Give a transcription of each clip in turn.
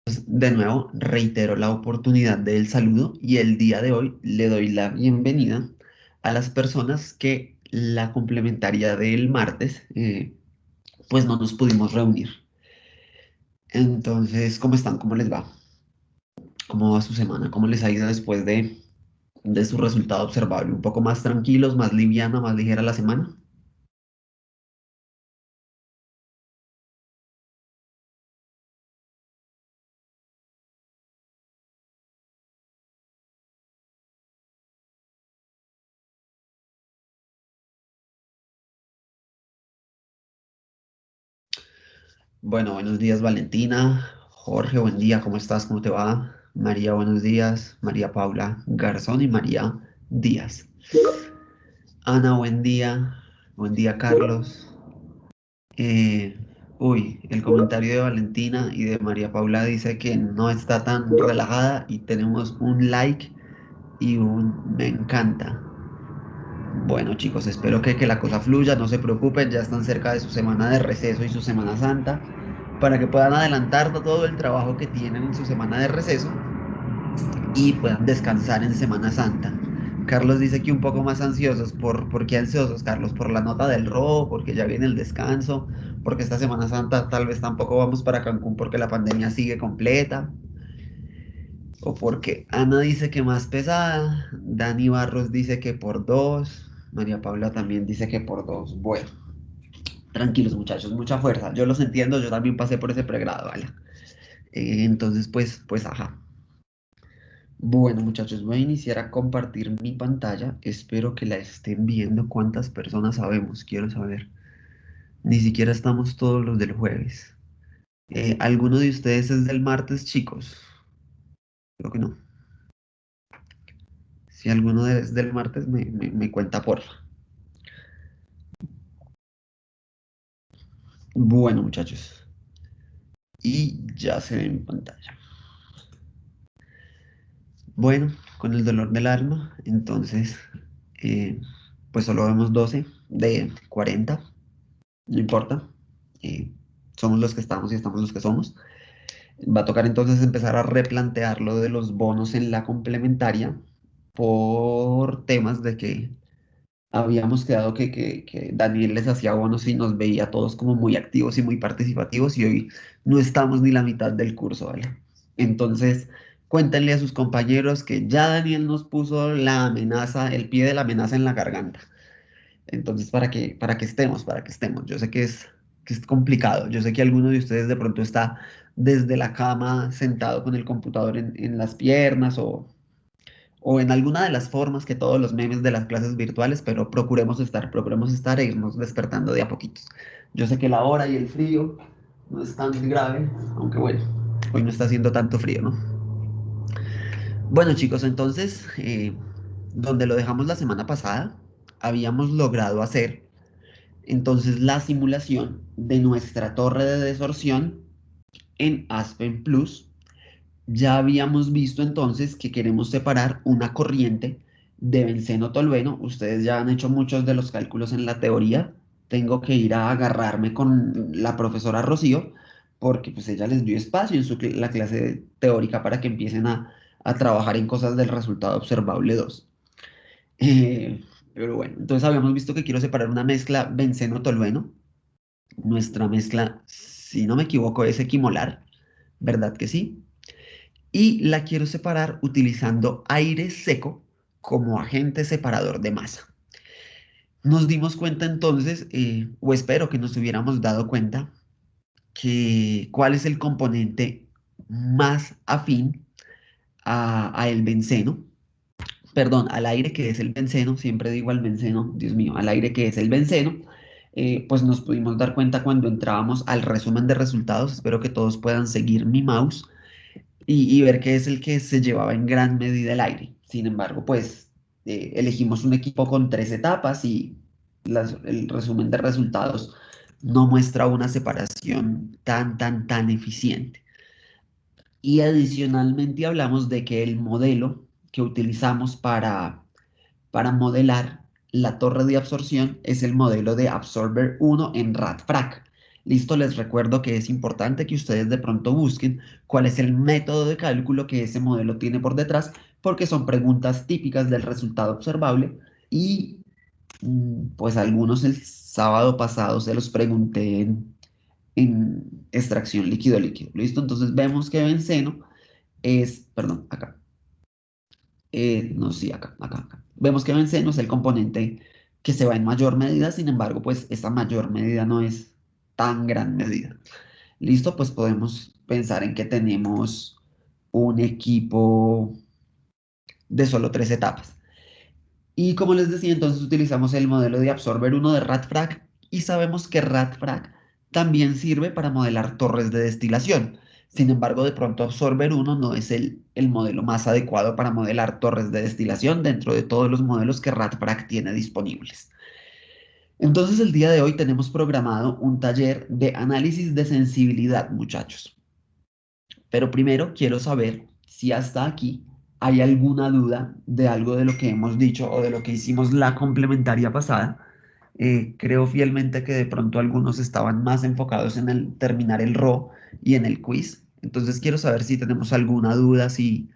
De nuevo, reitero la oportunidad del saludo y el día de hoy le doy la bienvenida a las personas que la complementaria del martes, pues no nos pudimos reunir. Entonces, ¿cómo están? ¿Cómo les va? ¿Cómo va su semana? ¿Cómo les ha ido después de su resultado observable? ¿Un poco más tranquilos, más liviana, más ligera la semana? Bueno, buenos días Valentina, Jorge, buen día, ¿cómo estás? ¿Cómo te va? María, buenos días, María Paula Garzón y María Díaz. Ana, buen día Carlos. Eh, el comentario de Valentina y de María Paula dice que no está tan relajada y tenemos un like y un me encanta. Bueno chicos, espero que la cosa fluya, no se preocupen, ya están cerca de su semana de receso y su Semana Santa, para que puedan adelantar todo el trabajo que tienen en su semana de receso y puedan descansar en Semana Santa. Carlos dice que un poco más ansiosos. ¿Por qué ansiosos, Carlos? ¿Por la nota del robo? ¿Porque ya viene el descanso? ¿Porque esta Semana Santa tal vez tampoco vamos para Cancún porque la pandemia sigue completa? ¿O porque Ana dice que más pesada? Dani Barros dice que por dos. María Paula también dice que por dos. Bueno, tranquilos muchachos, mucha fuerza. Yo los entiendo, yo también pasé por ese pregrado, ¿vale? Entonces, pues, ajá. Bueno, muchachos, voy a iniciar a compartir mi pantalla. Espero que la estén viendo. ¿Cuántas personas sabemos? Quiero saber. Ni siquiera estamos todos los del jueves. ¿Alguno de ustedes es del martes, chicos? Creo que no. Si alguno es del martes, me cuenta, porfa. Bueno, muchachos. Y ya se ve en pantalla. Bueno, con el dolor del alma, entonces, eh, pues solo vemos 12 de 40. No importa. eh, Somos los que estamos y estamos los que somos. Va a tocar entonces empezar a replantear lo de los bonos en la complementaria por temas de que habíamos quedado que Daniel les hacía bonos y nos veía a todos como muy activos y muy participativos y hoy no estamos ni la mitad del curso, ¿vale? Entonces, cuéntenle a sus compañeros que ya Daniel nos puso la amenaza, el pie de la amenaza en la garganta. Entonces, para que estemos. Yo sé que es complicado. Yo sé que alguno de ustedes de pronto está desde la cama sentado con el computador en las piernas o en alguna de las formas que todos los memes de las clases virtuales, pero procuremos estar e irnos despertando de a poquitos. Yo sé que la hora y el frío no es tan grave, aunque bueno, hoy no está haciendo tanto frío, ¿no? Bueno, chicos, entonces, donde lo dejamos la semana pasada, habíamos logrado hacer entonces la simulación de nuestra torre de desorción en Aspen Plus. Ya habíamos visto entonces que queremos separar una corriente de benceno-tolueno. Ustedes ya han hecho muchos de los cálculos en la teoría. Tengo que ir a agarrarme con la profesora Rocío porque pues ella les dio espacio en la clase teórica para que empiecen a trabajar en cosas del resultado observable 2. Pero bueno, entonces habíamos visto que quiero separar una mezcla benceno-tolueno. Nuestra mezcla, si no me equivoco, es equimolar, ¿verdad que sí? Y la quiero separar utilizando aire seco como agente separador de masa. Nos dimos cuenta entonces, o espero que nos hubiéramos dado cuenta, que cuál es el componente más afín a el benceno, perdón, al aire que es el benceno, siempre digo al benceno, Dios mío, al aire que es el benceno. Pues nos pudimos dar cuenta cuando entrábamos al resumen de resultados. Espero que todos puedan seguir mi mouse y ver qué es el que se llevaba en gran medida el aire. Sin embargo, pues elegimos un equipo con 3 etapas y el resumen de resultados no muestra una separación tan eficiente. Y adicionalmente hablamos de que el modelo que utilizamos para modelar la torre de absorción es el modelo de Absorber 1 en RADFRAC. Listo, les recuerdo que es importante que ustedes de pronto busquen cuál es el método de cálculo que ese modelo tiene por detrás, porque son preguntas típicas del resultado observable y pues algunos el sábado pasado se los pregunté en extracción líquido-líquido. ¿Listo? Entonces vemos que benceno es, perdón, acá. No, sí, acá. Vemos que benceno es el componente que se va en mayor medida, sin embargo, pues esa mayor medida no es tan gran medida. Listo, pues podemos pensar en que tenemos un equipo de solo 3 etapas. Y como les decía, entonces utilizamos el modelo de Absorber 1 de RADFRAC y sabemos que RADFRAC también sirve para modelar torres de destilación. Sin embargo, de pronto Absorber 1 no es el modelo más adecuado para modelar torres de destilación dentro de todos los modelos que RADFRAC tiene disponibles. Entonces, el día de hoy tenemos programado un taller de análisis de sensibilidad, muchachos. Pero primero quiero saber si hasta aquí hay alguna duda de algo de lo que hemos dicho o de lo que hicimos la complementaria pasada. Creo fielmente que de pronto algunos estaban más enfocados en el terminar el RO y en el quiz. Entonces quiero saber si tenemos alguna duda, si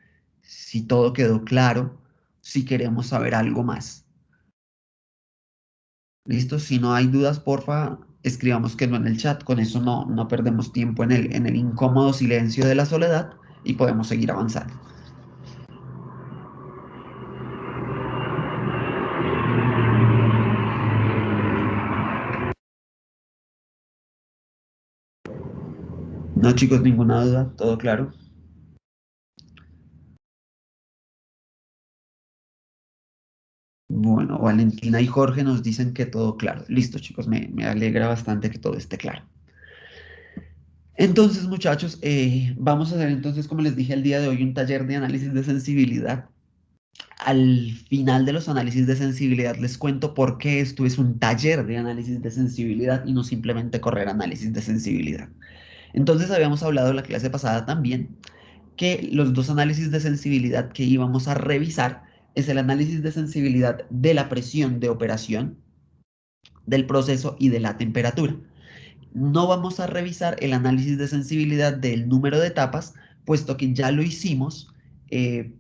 todo quedó claro, si queremos saber algo más. ¿Listo? Si no hay dudas, porfa, escribamos que no en el chat. Con eso no perdemos tiempo en el incómodo silencio de la soledad y podemos seguir avanzando. No, chicos, ninguna duda, todo claro. Bueno, Valentina y Jorge nos dicen que todo claro. Listo, chicos, me alegra bastante que todo esté claro. Entonces, muchachos, vamos a hacer entonces, como les dije el día de hoy, un taller de análisis de sensibilidad. Al final de los análisis de sensibilidad les cuento por qué esto es un taller de análisis de sensibilidad y no simplemente correr análisis de sensibilidad. Entonces, habíamos hablado la clase pasada también que los dos análisis de sensibilidad que íbamos a revisar es el análisis de sensibilidad de la presión de operación, del proceso y de la temperatura. No vamos a revisar el análisis de sensibilidad del número de etapas, puesto que ya lo hicimos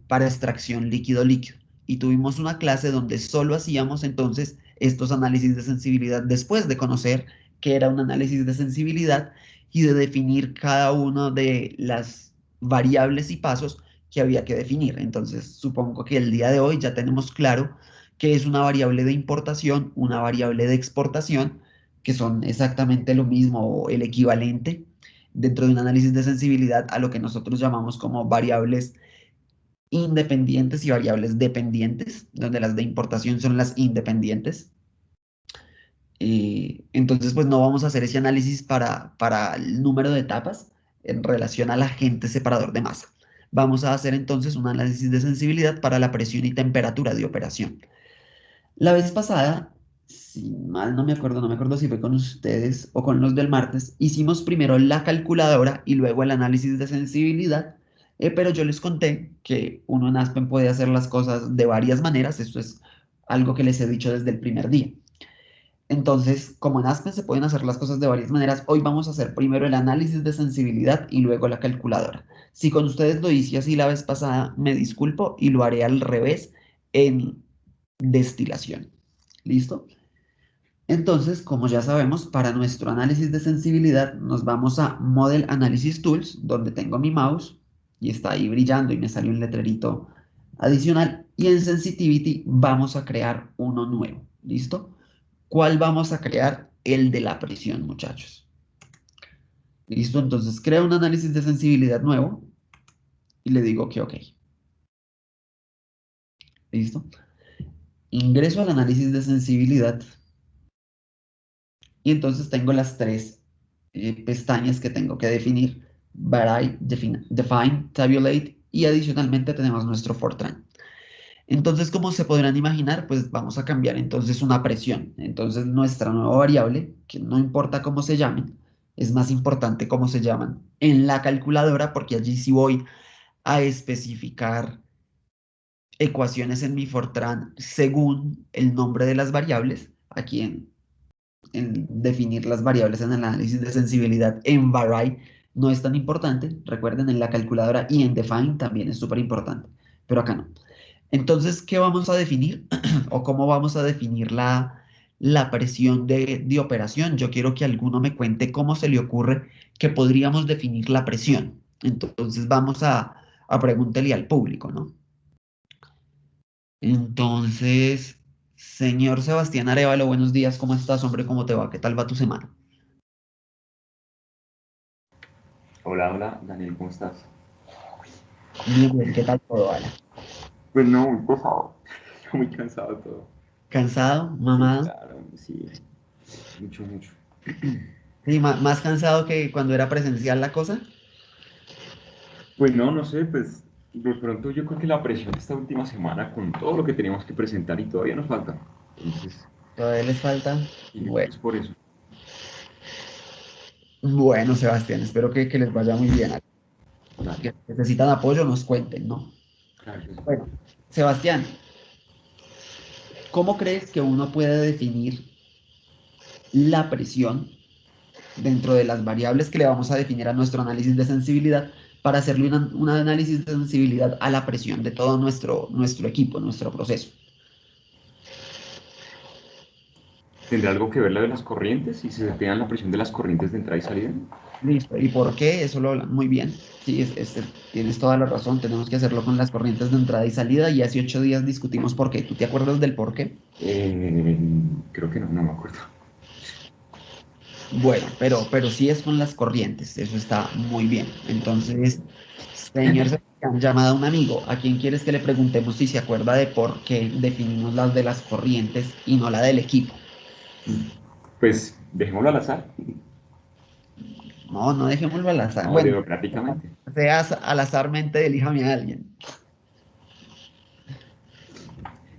para extracción líquido-líquido. Y tuvimos una clase donde solo hacíamos entonces estos análisis de sensibilidad después de conocer qué era un análisis de sensibilidad y de definir cada una de las variables y pasos que había que definir. Entonces, supongo que el día de hoy ya tenemos claro qué es una variable de importación, una variable de exportación, que son exactamente lo mismo o el equivalente dentro de un análisis de sensibilidad a lo que nosotros llamamos como variables independientes y variables dependientes, donde las de importación son las independientes. Entonces, pues no vamos a hacer ese análisis para el número de etapas en relación al agente separador de masa. Vamos a hacer entonces un análisis de sensibilidad para la presión y temperatura de operación. La vez pasada, si mal no me acuerdo si fue con ustedes o con los del martes, hicimos primero la calculadora y luego el análisis de sensibilidad, pero yo les conté que uno en Aspen puede hacer las cosas de varias maneras, esto es algo que les he dicho desde el primer día. Entonces, como en Aspen se pueden hacer las cosas de varias maneras, hoy vamos a hacer primero el análisis de sensibilidad y luego la calculadora. Si con ustedes lo hice así la vez pasada, me disculpo y lo haré al revés en destilación. ¿Listo? Entonces, como ya sabemos, para nuestro análisis de sensibilidad nos vamos a Model Analysis Tools, donde tengo mi mouse y está ahí brillando y me salió un letrerito adicional. Y en Sensitivity vamos a crear uno nuevo. ¿Listo? ¿Cuál vamos a crear? El de la presión, muchachos. ¿Listo? Entonces creo un análisis de sensibilidad nuevo y le digo que OK. ¿Listo? Ingreso al análisis de sensibilidad y entonces tengo las tres pestañas que tengo que definir: Vary, Define, Tabulate, y adicionalmente tenemos nuestro Fortran. Entonces, como se podrán imaginar, pues vamos a cambiar entonces una presión. Entonces, nuestra nueva variable, que no importa cómo se llamen, es más importante cómo se llaman en la calculadora, porque allí sí voy a especificar ecuaciones en mi Fortran según el nombre de las variables. Aquí definir las variables en el análisis de sensibilidad en Vary no es tan importante. Recuerden, en la calculadora y en Define también es súper importante, pero acá no. Entonces, ¿qué vamos a definir o cómo vamos a definir la presión de operación? Yo quiero que alguno me cuente cómo se le ocurre que podríamos definir la presión. Entonces, vamos a preguntarle al público, ¿no? Entonces, señor Sebastián Arevalo, buenos días, ¿cómo estás, hombre? ¿Cómo te va? ¿Qué tal va tu semana? Hola, hola, Daniel, ¿cómo estás? Bien, bien, ¿qué tal todo, Ala? Pues no, muy pesado, muy cansado todo. ¿Cansado? Sí, ¿Mamado? claro, sí, mucho, mucho. Sí, más cansado que cuando era presencial la cosa. Pues no, no sé, pues de pronto yo creo que la presión de esta última semana con todo lo que teníamos que presentar y todavía nos falta. Entonces, Todavía les falta. y yo creo que Bueno, es por eso. bueno, Sebastián, espero que les vaya muy bien. Dale, Que necesitan apoyo, nos cuenten, ¿no? claro que sí. Bueno, Sebastián, ¿cómo crees que uno puede definir la presión dentro de las variables que le vamos a definir a nuestro análisis de sensibilidad para hacerle un análisis de sensibilidad a la presión de todo nuestro equipo, nuestro proceso? ¿Tendrá algo que ver la de las corrientes? Si se te dan la presión de las corrientes de entrada y salida. Listo. ¿Y por qué? Eso lo hablan muy bien. Sí, tienes toda la razón. Tenemos que hacerlo con las corrientes de entrada y salida. Y hace 8 días discutimos por qué. ¿Tú te acuerdas del por qué? Eh, Creo que no, no me acuerdo. Bueno, pero sí es con las corrientes. Eso está muy bien. Entonces, señor Sebastián, llamada a un amigo. ¿A quién quieres que le preguntemos si se acuerda de por qué definimos las de las corrientes y no la del equipo? Pues dejémoslo al azar. No, no dejémoslo al azar. No, Bueno, democráticamente. seas al azarmente, elíjame a alguien.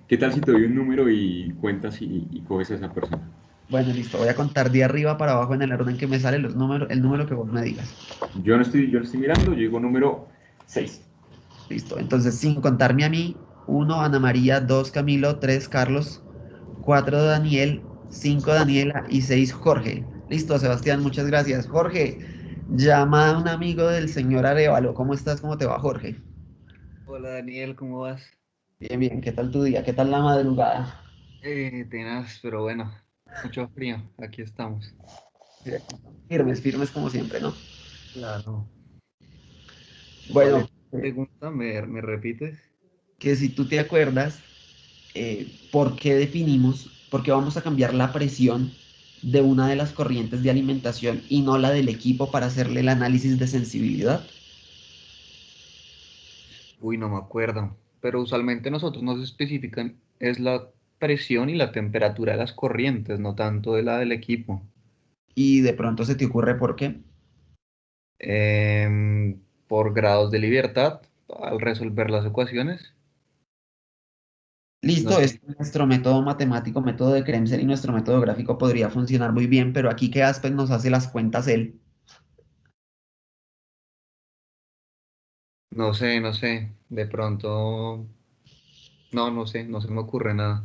¿Qué tal si te doy un número y cuentas y coges a esa persona? Bueno, listo. Voy a contar de arriba para abajo en el orden que me sale los números, el número que vos me digas. Yo no estoy mirando, yo digo número 6. Listo. Entonces, sin contarme a mí, uno Ana María, 2 Camilo, 3 Carlos, 4 Daniel, 5 Daniela y 6 Jorge. Listo, Sebastián, muchas gracias. Jorge, llama a un amigo del señor Arevalo. ¿Cómo estás? ¿Cómo te va, Jorge? Hola Daniel, ¿cómo vas? Bien, bien. ¿Qué tal tu día? ¿Qué tal la madrugada? Tenaz, pero bueno, mucho frío, aquí estamos. Sí, aquí estamos. Firmes, firmes como siempre, ¿no? Claro. ¿Cuál es Bueno, la pregunta? ¿Me repites? que si tú te acuerdas, ¿por qué definimos, por qué vamos a cambiar la presión de una de las corrientes de alimentación y no la del equipo para hacerle el análisis de sensibilidad? Uy, no me acuerdo, pero usualmente nosotros nos especifican es la presión y la temperatura de las corrientes, no tanto de la del equipo. Y de pronto se te ocurre por qué. Por grados de libertad al resolver las ecuaciones. No Listo, sé. es nuestro método matemático, método de Kremser y nuestro método gráfico podría funcionar muy bien, pero aquí que Aspen nos hace las cuentas él. No sé. De pronto, no se me ocurre nada.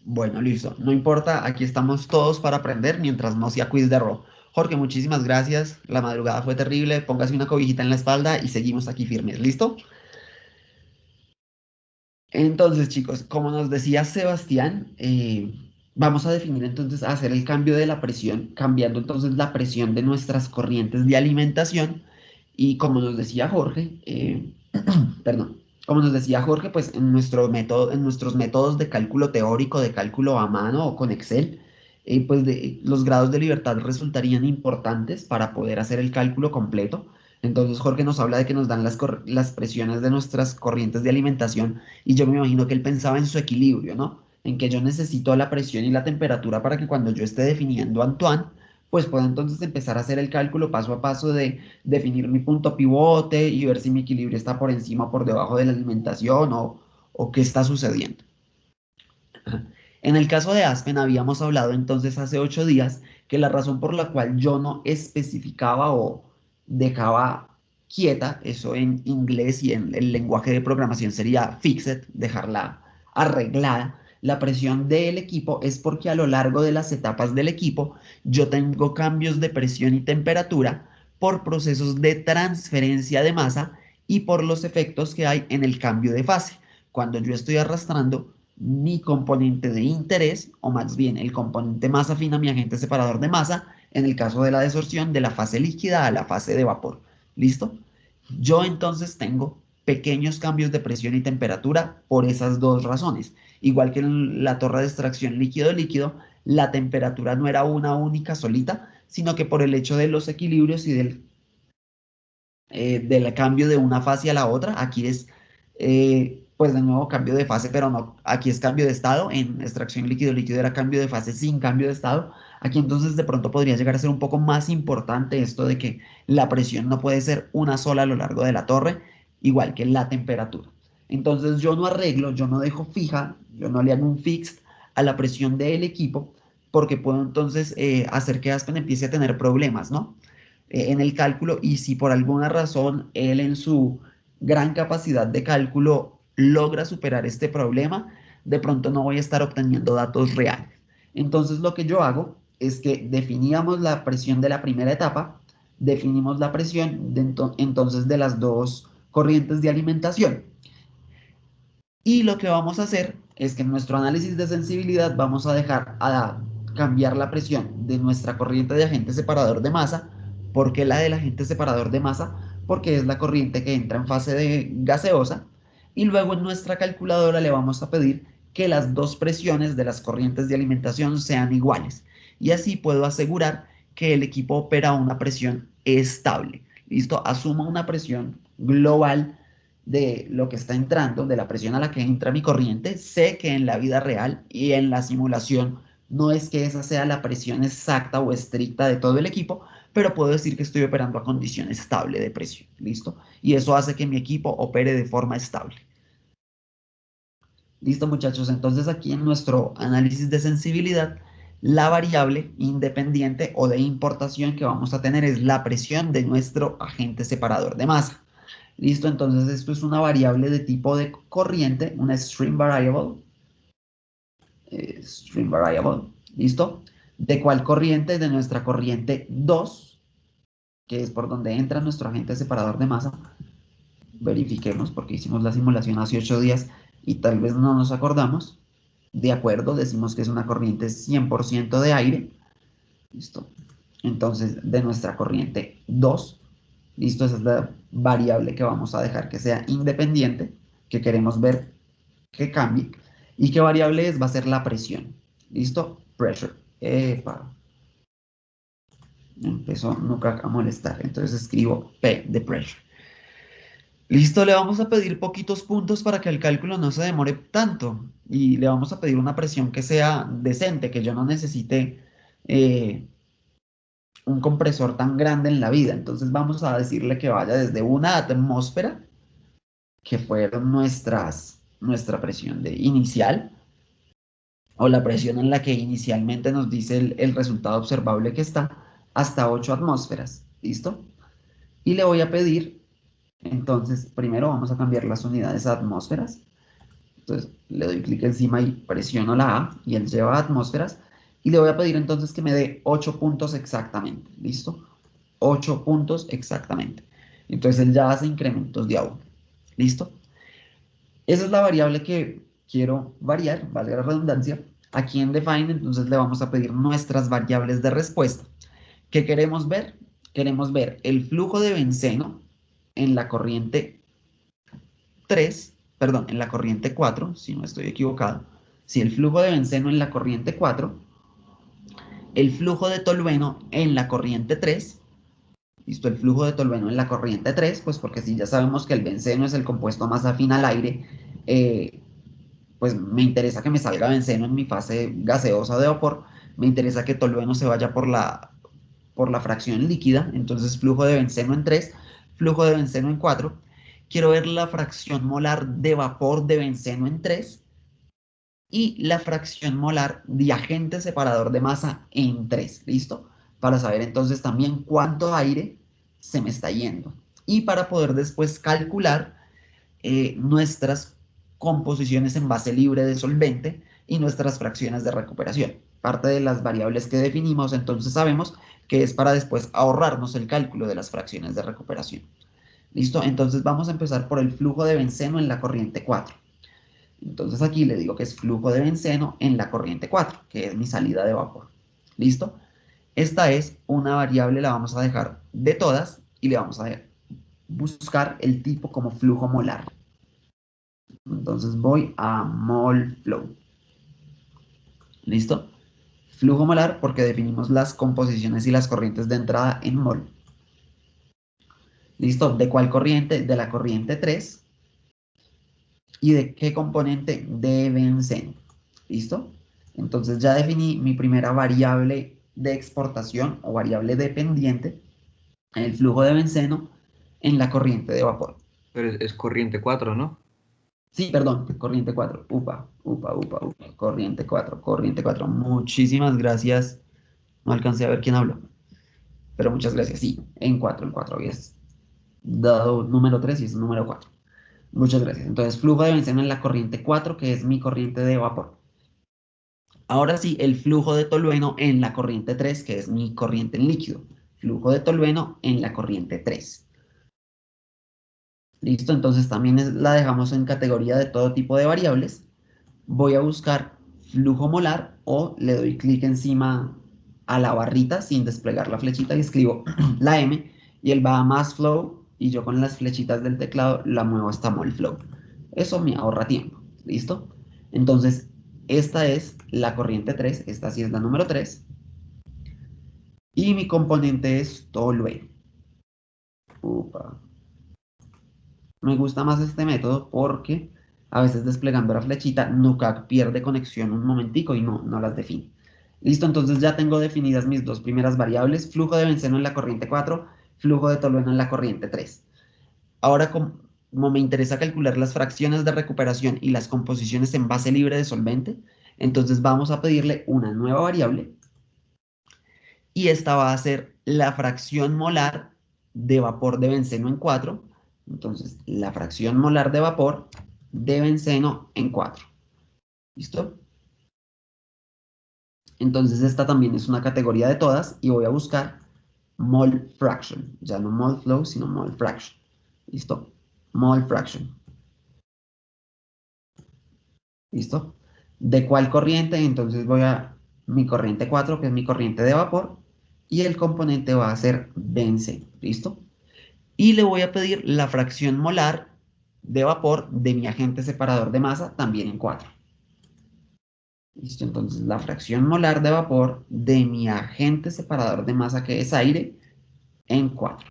Bueno, listo, no importa, aquí estamos todos para aprender mientras no sea quiz de Ro. Jorge, muchísimas gracias, la madrugada fue terrible, póngase una cobijita en la espalda y seguimos aquí firmes, ¿listo? Entonces, chicos, como nos decía Sebastián, vamos a definir entonces, a hacer el cambio de la presión, cambiando entonces la presión de nuestras corrientes de alimentación. Y como nos decía Jorge, perdón, como nos decía Jorge, pues en nuestro método, en nuestros métodos de cálculo teórico, de cálculo a mano o con Excel, pues los grados de libertad resultarían importantes para poder hacer el cálculo completo. Entonces Jorge nos habla de que nos dan las presiones de nuestras corrientes de alimentación y yo me imagino que él pensaba en su equilibrio, ¿no? En que yo necesito la presión y la temperatura para que cuando yo esté definiendo Antoine, pues pueda entonces empezar a hacer el cálculo paso a paso de definir mi punto pivote y ver si mi equilibrio está por encima o por debajo de la alimentación o qué está sucediendo. En el caso de Aspen, habíamos hablado entonces hace 8 días que la razón por la cual yo no especificaba o dejaba quieta, eso en inglés y en el lenguaje de programación sería fixed, dejarla arreglada, La presión del equipo es porque a lo largo de las etapas del equipo yo tengo cambios de presión y temperatura por procesos de transferencia de masa y por los efectos que hay en el cambio de fase. Cuando yo estoy arrastrando mi componente de interés, o más bien el componente más afín a mi agente separador de masa, en el caso de la desorción, de la fase líquida a la fase de vapor. ¿Listo? Yo entonces tengo pequeños cambios de presión y temperatura por esas dos razones. Igual que en la torre de extracción líquido-líquido, la temperatura no era una única solita, sino que por el hecho de los equilibrios y del cambio de una fase a la otra, aquí es, pues de nuevo, cambio de fase, pero no, aquí es cambio de estado. En extracción líquido-líquido era cambio de fase sin cambio de estado. Aquí entonces de pronto podría llegar a ser un poco más importante esto de que la presión no puede ser una sola a lo largo de la torre, igual que la temperatura. Entonces yo no arreglo, yo no dejo fija, yo no le hago un fixed a la presión del equipo, porque puedo entonces hacer que Aspen empiece a tener problemas, ¿no? En el cálculo, y si por alguna razón él en su gran capacidad de cálculo logra superar este problema, de pronto no voy a estar obteniendo datos reales. Entonces lo que yo hago es que definíamos la presión de la primera etapa, definimos la presión entonces de las dos corrientes de alimentación. Y lo que vamos a hacer es que en nuestro análisis de sensibilidad vamos a dejar a cambiar la presión de nuestra corriente de agente separador de masa. ¿Por qué la del agente separador de masa? Porque es la corriente que entra en fase de gaseosa. Y luego en nuestra calculadora le vamos a pedir que las dos presiones de las corrientes de alimentación sean iguales. Y así puedo asegurar que el equipo opera a una presión estable. ¿Listo? Asuma una presión global de lo que está entrando, de la presión a la que entra mi corriente. Sé que en la vida real y en la simulación no es que esa sea la presión exacta o estricta de todo el equipo, pero puedo decir que estoy operando a condición estable de presión. ¿Listo? Y eso hace que mi equipo opere de forma estable. Listo, muchachos. Entonces aquí en nuestro análisis de sensibilidad, la variable independiente o de importación que vamos a tener es la presión de nuestro agente separador de masa. Listo, entonces esto es una variable de tipo de corriente, una stream variable. ¿Listo? ¿De cuál corriente? De nuestra corriente 2, que es por donde entra nuestro agente separador de masa. Verifiquemos porque hicimos la simulación hace 8 días y tal vez no nos acordamos. De acuerdo, decimos que es una corriente 100% de aire. ¿Listo? Entonces, de nuestra corriente 2, ¿listo? Esa es la variable que vamos a dejar que sea independiente, que queremos ver que cambie. ¿Y qué variable es? Va a ser la presión. ¿Listo? Pressure. Epa. Empezó nunca a molestar. Entonces escribo P de pressure. Listo, le vamos a pedir poquitos puntos para que el cálculo no se demore tanto. Y le vamos a pedir una presión que sea decente, que yo no necesite un compresor tan grande en la vida. Entonces vamos a decirle que vaya desde una atmósfera, que fueron nuestra presión de inicial, o la presión en la que inicialmente nos dice el resultado observable que está, hasta 8 atmósferas. ¿Listo? Y le voy a pedir, entonces, primero vamos a cambiar las unidades a atmósferas. Entonces le doy clic encima y presiono la A y él lleva a atmósferas. Y le voy a pedir entonces que me dé 8 puntos exactamente. ¿Listo? 8 puntos exactamente. Entonces él ya hace incrementos de A1. ¿Listo? Esa es la variable que quiero variar, valga la redundancia. Aquí en define, entonces le vamos a pedir nuestras variables de respuesta. ¿Qué queremos ver? Queremos ver el flujo de benceno en la corriente 3, perdón, en la corriente 4, si no estoy equivocado. Si el flujo de benceno en la corriente 4, el flujo de tolueno en la corriente 3, listo, el flujo de tolueno en la corriente 3, pues porque si ya sabemos que el benceno es el compuesto más afín al aire, pues me interesa que me salga benceno en mi fase gaseosa de vapor, me interesa que tolueno se vaya por la fracción líquida, entonces flujo de benceno en 3, flujo de benceno en 4. Quiero ver la fracción molar de vapor de benceno en 3 y la fracción molar de agente separador de masa en 3, ¿listo? Para saber entonces también cuánto aire se me está yendo. Y para poder después calcular nuestras composiciones en base libre de solvente, y nuestras fracciones de recuperación. Parte de las variables que definimos, entonces sabemos que es para después ahorrarnos el cálculo de las fracciones de recuperación. ¿Listo? Entonces vamos a empezar por el flujo de benceno en la corriente 4. Entonces aquí le digo que es flujo de benceno en la corriente 4, que es mi salida de vapor. ¿Listo? Esta es una variable, la vamos a dejar de todas y le vamos a buscar el tipo como flujo molar. Entonces voy a mol flow. ¿Listo? Flujo molar porque definimos las composiciones y las corrientes de entrada en mol. ¿Listo? ¿De cuál corriente? De la corriente 3. ¿Y de qué componente? De benceno. ¿Listo? Entonces ya definí mi primera variable de exportación o variable dependiente, el flujo de benceno en la corriente de vapor. Pero es corriente 4, ¿no? Sí, perdón, corriente 4. Corriente 4, corriente 4. Muchísimas gracias. No alcancé a ver quién habló. Pero muchas gracias. Sí, en 4 habías dado número 3 y es número 4. Muchas gracias. Entonces, flujo de benceno en la corriente 4, que es mi corriente de vapor. Ahora sí, el flujo de tolueno en la corriente 3, que es mi corriente en líquido. Flujo de tolueno en la corriente 3. Listo, entonces también la dejamos en categoría de todo tipo de variables. Voy a buscar flujo molar o le doy clic encima a la barrita sin desplegar la flechita y escribo la M y él va a mass flow y yo con las flechitas del teclado la muevo hasta mol flow. Eso me ahorra tiempo. ¿Listo? Entonces, esta es la corriente 3, esta sí es la número 3 y mi componente es tolueno. Me gusta más este método porque a veces desplegando la flechita Nucac pierde conexión un momentico y no las define. Listo, entonces ya tengo definidas mis dos primeras variables, flujo de benceno en la corriente 4, flujo de tolueno en la corriente 3. Ahora, como me interesa calcular las fracciones de recuperación y las composiciones en base libre de solvente, entonces vamos a pedirle una nueva variable y esta va a ser la fracción molar de vapor de benceno en 4. Entonces, la fracción molar de vapor de benceno en 4. ¿Listo? Entonces, esta también es una categoría de todas y voy a buscar mol fraction. Ya no mol flow, sino mol fraction. ¿Listo? Mol fraction. ¿Listo? ¿De cuál corriente? Entonces voy a mi corriente 4, que es mi corriente de vapor, y el componente va a ser benceno. ¿Listo? Y le voy a pedir la fracción molar de vapor de mi agente separador de masa también en 4. ¿Listo? Entonces la fracción molar de vapor de mi agente separador de masa que es aire en 4.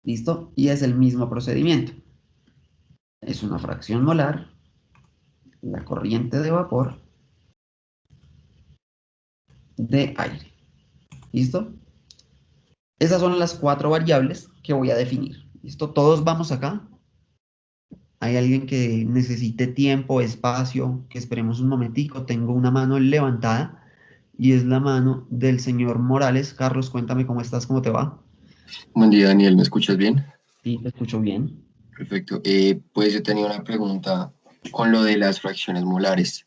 ¿Listo? Y es el mismo procedimiento. Es una fracción molar, la corriente de vapor de aire. ¿Listo? Esas son las 4 variables que voy a definir. ¿Listo? Todos vamos acá. Hay alguien que necesite tiempo, espacio, que esperemos un momentico. Tengo una mano levantada y es la mano del señor Morales. Carlos, cuéntame cómo estás, cómo te va. Buen día, Daniel, ¿me escuchas bien? Sí, te escucho bien. Perfecto. Pues yo tenía una pregunta con lo de las fracciones molares,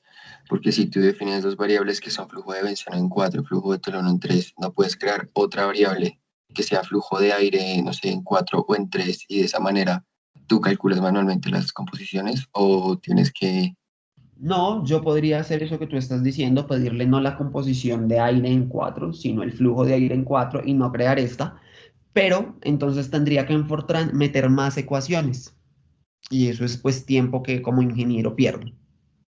porque si tú defines dos variables que son flujo de benceno en 4 y flujo de tolueno en 3, ¿no puedes crear otra variable que sea flujo de aire, no sé, en 4 o en 3 y de esa manera tú calculas manualmente las composiciones o tienes que... No, yo podría hacer eso que tú estás diciendo, pedirle no la composición de aire en 4, sino el flujo de aire en 4 y no crear esta. Pero entonces tendría que en Fortran meter más ecuaciones. Y eso es pues tiempo que como ingeniero pierdo.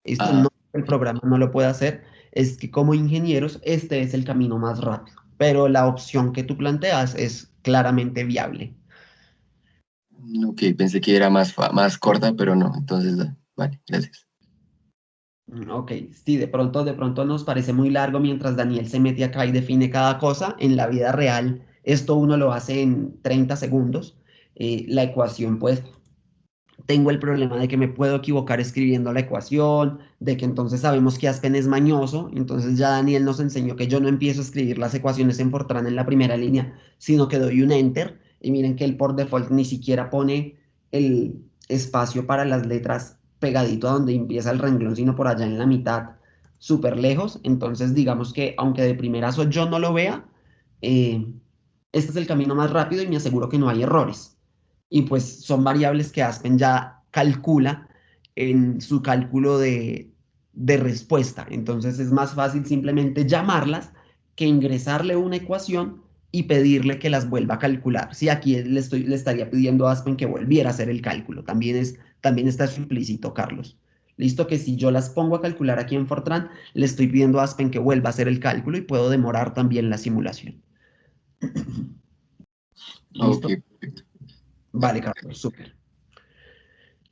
Esto no, Ah, el programa no lo puede hacer, es que como ingenieros este es el camino más rápido, pero la opción que tú planteas es claramente viable. ok, pensé que era más corta, pero no, entonces, vale, gracias. Ok, sí, de pronto nos parece muy largo mientras Daniel se mete acá y define cada cosa. En la vida real, esto uno lo hace en 30 segundos. La ecuación, pues, tengo el problema de que me puedo equivocar escribiendo la ecuación, de que entonces sabemos que Aspen es mañoso, entonces ya Daniel nos enseñó que yo no empiezo a escribir las ecuaciones en Fortran en la primera línea, sino que doy un enter, y miren que él por default ni siquiera pone el espacio para las letras pegadito a donde empieza el renglón, sino por allá en la mitad, súper lejos. Entonces, digamos que aunque de primerazo yo no lo vea, este es el camino más rápido y me aseguro que no hay errores. Y pues son variables que Aspen ya calcula en su cálculo de respuesta. Entonces es más fácil simplemente llamarlas que ingresarle una ecuación y pedirle que las vuelva a calcular. Si aquí le estaría pidiendo a Aspen que volviera a hacer el cálculo. También está implícito, Carlos. Listo, que si yo las pongo a calcular aquí en Fortran, le estoy pidiendo a Aspen que vuelva a hacer el cálculo y puedo demorar también la simulación. ¿Listo? Ok, perfecto. Vale, Carlos, súper.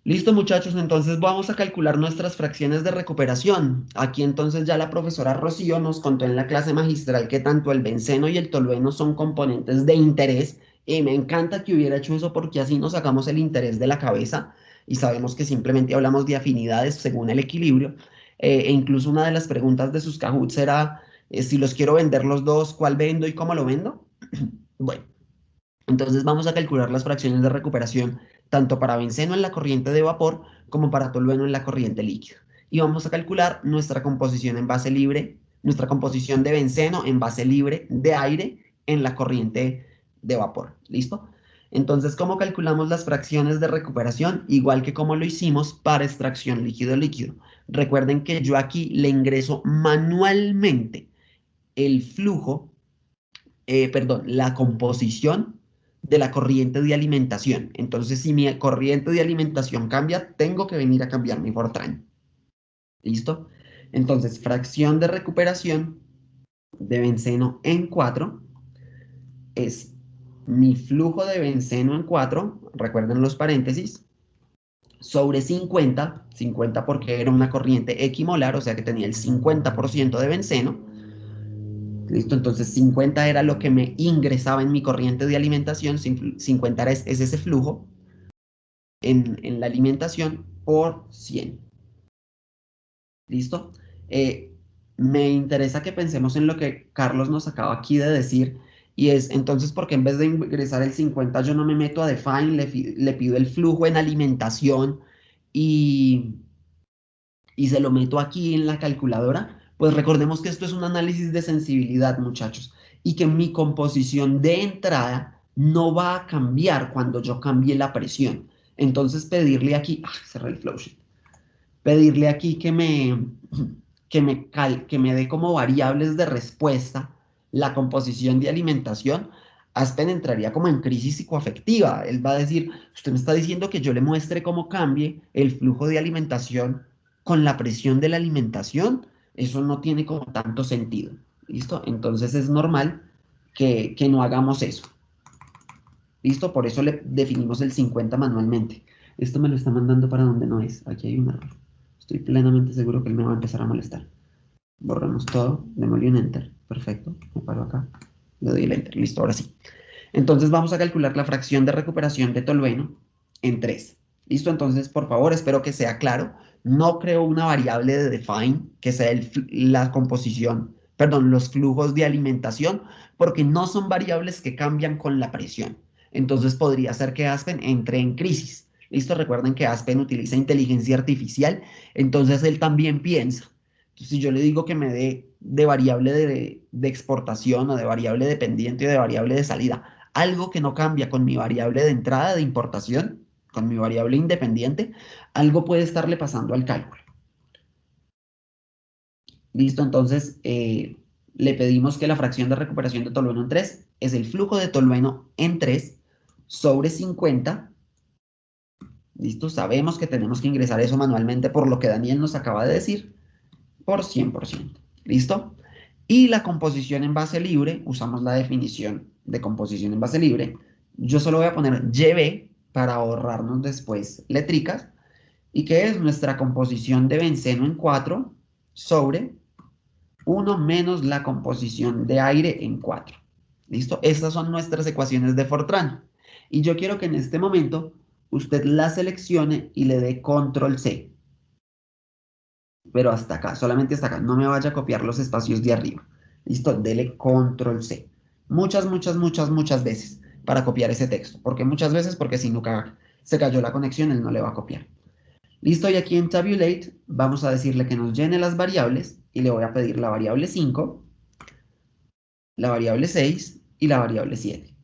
Listo, muchachos, entonces vamos a calcular nuestras fracciones de recuperación. Aquí entonces ya la profesora Rocío nos contó en la clase magistral que tanto el benceno y el tolueno son componentes de interés. Y me encanta que hubiera hecho eso porque así nos sacamos el interés de la cabeza y sabemos que simplemente hablamos de afinidades según el equilibrio. E incluso una de las preguntas de sus Kahoots era, si los quiero vender los dos, ¿cuál vendo y cómo lo vendo? Bueno. Entonces vamos a calcular las fracciones de recuperación tanto para benceno en la corriente de vapor como para tolueno en la corriente líquida. Y vamos a calcular nuestra composición en base libre, nuestra composición de benceno en base libre de aire en la corriente de vapor. ¿Listo? Entonces, ¿cómo calculamos las fracciones de recuperación? Igual que como lo hicimos para extracción líquido-líquido. Recuerden que yo aquí le ingreso manualmente el flujo, la composición de la corriente de alimentación. Entonces, si mi corriente de alimentación cambia, tengo que venir a cambiar mi Fortran. ¿Listo? Entonces, fracción de recuperación de benceno en 4 es mi flujo de benceno en 4, recuerden los paréntesis, sobre 50 porque era una corriente equimolar, o sea que tenía el 50% de benceno. ¿Listo? Entonces 50 era lo que me ingresaba en mi corriente de alimentación, 50 es ese flujo en la alimentación por 100. ¿Listo? Me interesa que pensemos en lo que Carlos nos acaba aquí de decir, y es entonces porque en vez de ingresar el 50 yo no me meto a define, le pido el flujo en alimentación y se lo meto aquí en la calculadora. Pues recordemos que esto es un análisis de sensibilidad, muchachos, y que mi composición de entrada no va a cambiar cuando yo cambie la presión. Entonces pedirle aquí, cerré el flowsheet, pedirle aquí que me dé como variables de respuesta la composición de alimentación. Aspen entraría como en crisis psicoafectiva. Él va a decir, usted me está diciendo que yo le muestre cómo cambie el flujo de alimentación con la presión de la alimentación. Eso no tiene como tanto sentido. ¿Listo? Entonces es normal que no hagamos eso. ¿Listo? Por eso le definimos el 50 manualmente. Esto me lo está mandando para donde no es. Aquí hay un error. Estoy plenamente seguro que él me va a empezar a molestar. Borramos todo, démosle un enter. Perfecto, me paro acá. Le doy el enter, listo, ahora sí. Entonces vamos a calcular la fracción de recuperación de tolueno en 3. Listo, entonces por favor, espero que sea claro. No creo una variable de define que sea la composición, perdón, los flujos de alimentación, porque no son variables que cambian con la presión. Entonces podría ser que Aspen entre en crisis. Listo, recuerden que Aspen utiliza inteligencia artificial, entonces él también piensa. Entonces, si yo le digo que me dé de variable de exportación o de variable dependiente o de variable de salida, algo que no cambia con mi variable de entrada de importación, con mi variable independiente, algo puede estarle pasando al cálculo. Listo, entonces le pedimos que la fracción de recuperación de tolueno en 3 es el flujo de tolueno en 3 sobre 50. Listo, sabemos que tenemos que ingresar eso manualmente por lo que Daniel nos acaba de decir, por 100%. ¿Listo? Y la composición en base libre, usamos la definición de composición en base libre. Yo solo voy a poner YB para ahorrarnos después letricas. ¿Y qué es nuestra composición de benceno en 4 sobre 1 menos la composición de aire en 4? ¿Listo? Estas son nuestras ecuaciones de Fortran. Y yo quiero que en este momento usted la seleccione y le dé control C. Pero hasta acá, solamente hasta acá. No me vaya a copiar los espacios de arriba. Listo, dele control C. Muchas veces para copiar ese texto. ¿Por qué muchas veces? Porque si nunca se cayó la conexión, él no le va a copiar. Listo, y aquí en Tabulate vamos a decirle que nos llene las variables y le voy a pedir la variable 5, la variable 6 y la variable 7.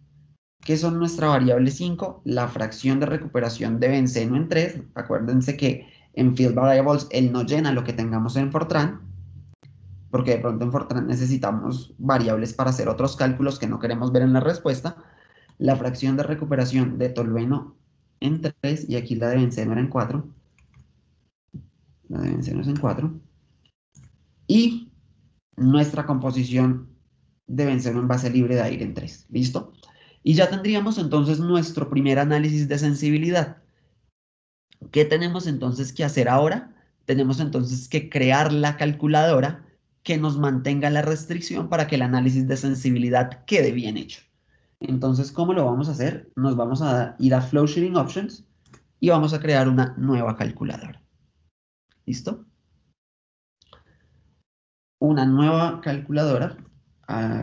¿Qué son nuestra variable 5? La fracción de recuperación de benceno en 3. Acuérdense que en Field Variables él no llena lo que tengamos en Fortran, porque de pronto en Fortran necesitamos variables para hacer otros cálculos que no queremos ver en la respuesta. La fracción de recuperación de tolueno en 3 y aquí la de benceno era en 4. La de benceno es en 4. Y nuestra composición de benceno en base libre de aire en 3. ¿Listo? Y ya tendríamos entonces nuestro primer análisis de sensibilidad. ¿Qué tenemos entonces que hacer ahora? Tenemos entonces que crear la calculadora que nos mantenga la restricción para que el análisis de sensibilidad quede bien hecho. Entonces, ¿cómo lo vamos a hacer? Nos vamos a ir a Flowsheeting Options y vamos a crear una nueva calculadora. ¿Listo? Una nueva calculadora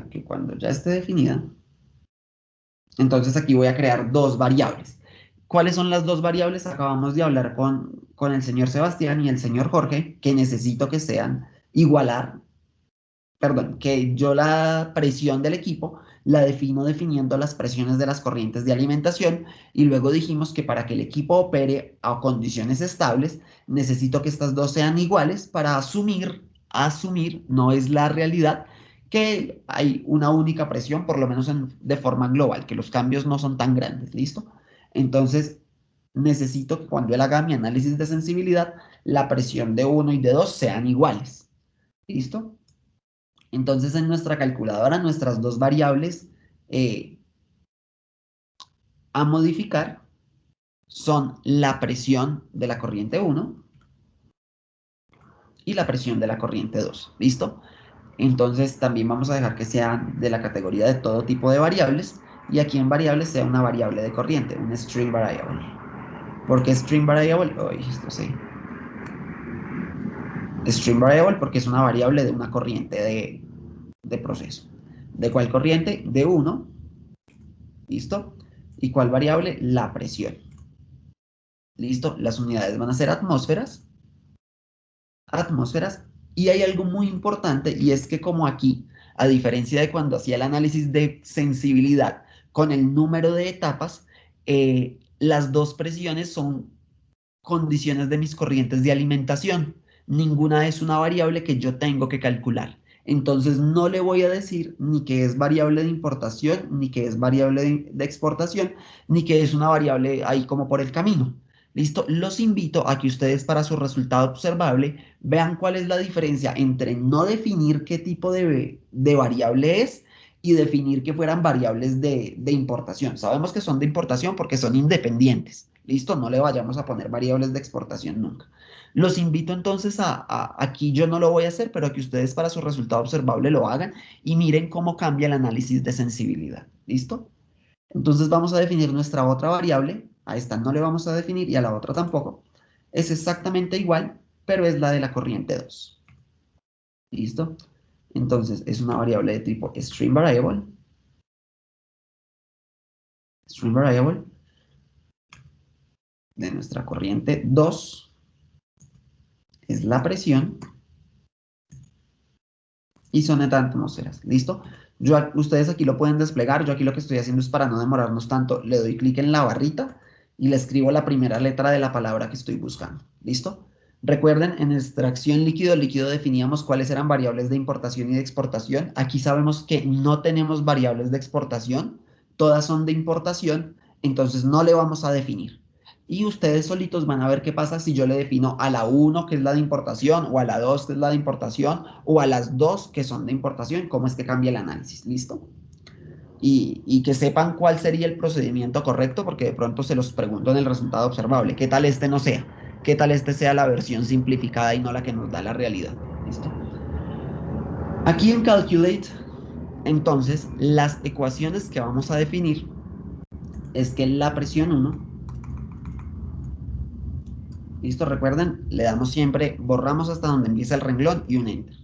que cuando ya esté definida, entonces aquí voy a crear dos variables. ¿Cuáles son las dos variables? Acabamos de hablar con el señor Sebastián y el señor Jorge, que necesito que sean que yo la presión del equipo la defino definiendo las presiones de las corrientes de alimentación y luego dijimos que para que el equipo opere a condiciones estables, necesito que estas dos sean iguales para asumir, no es la realidad, que hay una única presión, por lo menos de forma global, que los cambios no son tan grandes, ¿listo? Entonces, necesito que cuando él haga mi análisis de sensibilidad, la presión de 1 y de 2 sean iguales, ¿listo? Entonces, en nuestra calculadora, nuestras dos variables a modificar son la presión de la corriente 1 y la presión de la corriente 2, ¿listo? Entonces también vamos a dejar que sean de la categoría de todo tipo de variables y aquí en variables sea una variable de corriente, un string variable. ¿Por qué string variable? Esto sí. String variable porque es una variable de una corriente de proceso. ¿De cuál corriente? De 1. ¿Listo? ¿Y cuál variable? La presión. ¿Listo? Las unidades van a ser atmósferas. Y hay algo muy importante y es que como aquí, a diferencia de cuando hacía el análisis de sensibilidad con el número de etapas, las dos presiones son condiciones de mis corrientes de alimentación. Ninguna es una variable que yo tengo que calcular. Entonces no le voy a decir ni que es variable de importación, ni que es variable de exportación, ni que es una variable ahí como por el camino. ¿Listo? Los invito a que ustedes para su resultado observable vean cuál es la diferencia entre no definir qué tipo de variable es y definir que fueran variables de importación. Sabemos que son de importación porque son independientes. ¿Listo? No le vayamos a poner variables de exportación nunca. Los invito entonces aquí yo no lo voy a hacer, pero a que ustedes para su resultado observable lo hagan y miren cómo cambia el análisis de sensibilidad. ¿Listo? Entonces vamos a definir nuestra otra variable. A esta no le vamos a definir y a la otra tampoco. Es exactamente igual, pero es la de la corriente 2. ¿Listo? Entonces es una variable de tipo string variable. String variable de nuestra corriente 2 es la presión y son de atmósferas. ¿Listo? Ustedes aquí lo pueden desplegar. Yo aquí lo que estoy haciendo es para no demorarnos tanto. Le doy clic en la barrita y le escribo la primera letra de la palabra que estoy buscando. ¿Listo? Recuerden, en extracción líquido definíamos cuáles eran variables de importación y de exportación. Aquí sabemos que no tenemos variables de exportación. Todas son de importación. Entonces no le vamos a definir. Y ustedes solitos van a ver qué pasa si yo le defino a la 1, que es la de importación, o a la 2, que es la de importación, o a las 2, que son de importación, cómo es que cambia el análisis. ¿Listo? Y que sepan cuál sería el procedimiento correcto, porque de pronto se los pregunto en el resultado observable. ¿Qué tal este no sea? ¿Qué tal este sea la versión simplificada y no la que nos da la realidad? ¿Listo? Aquí en Calculate, entonces, las ecuaciones que vamos a definir es que la presión 1, ¿listo? Recuerden, le damos siempre, borramos hasta donde empieza el renglón y un Enter.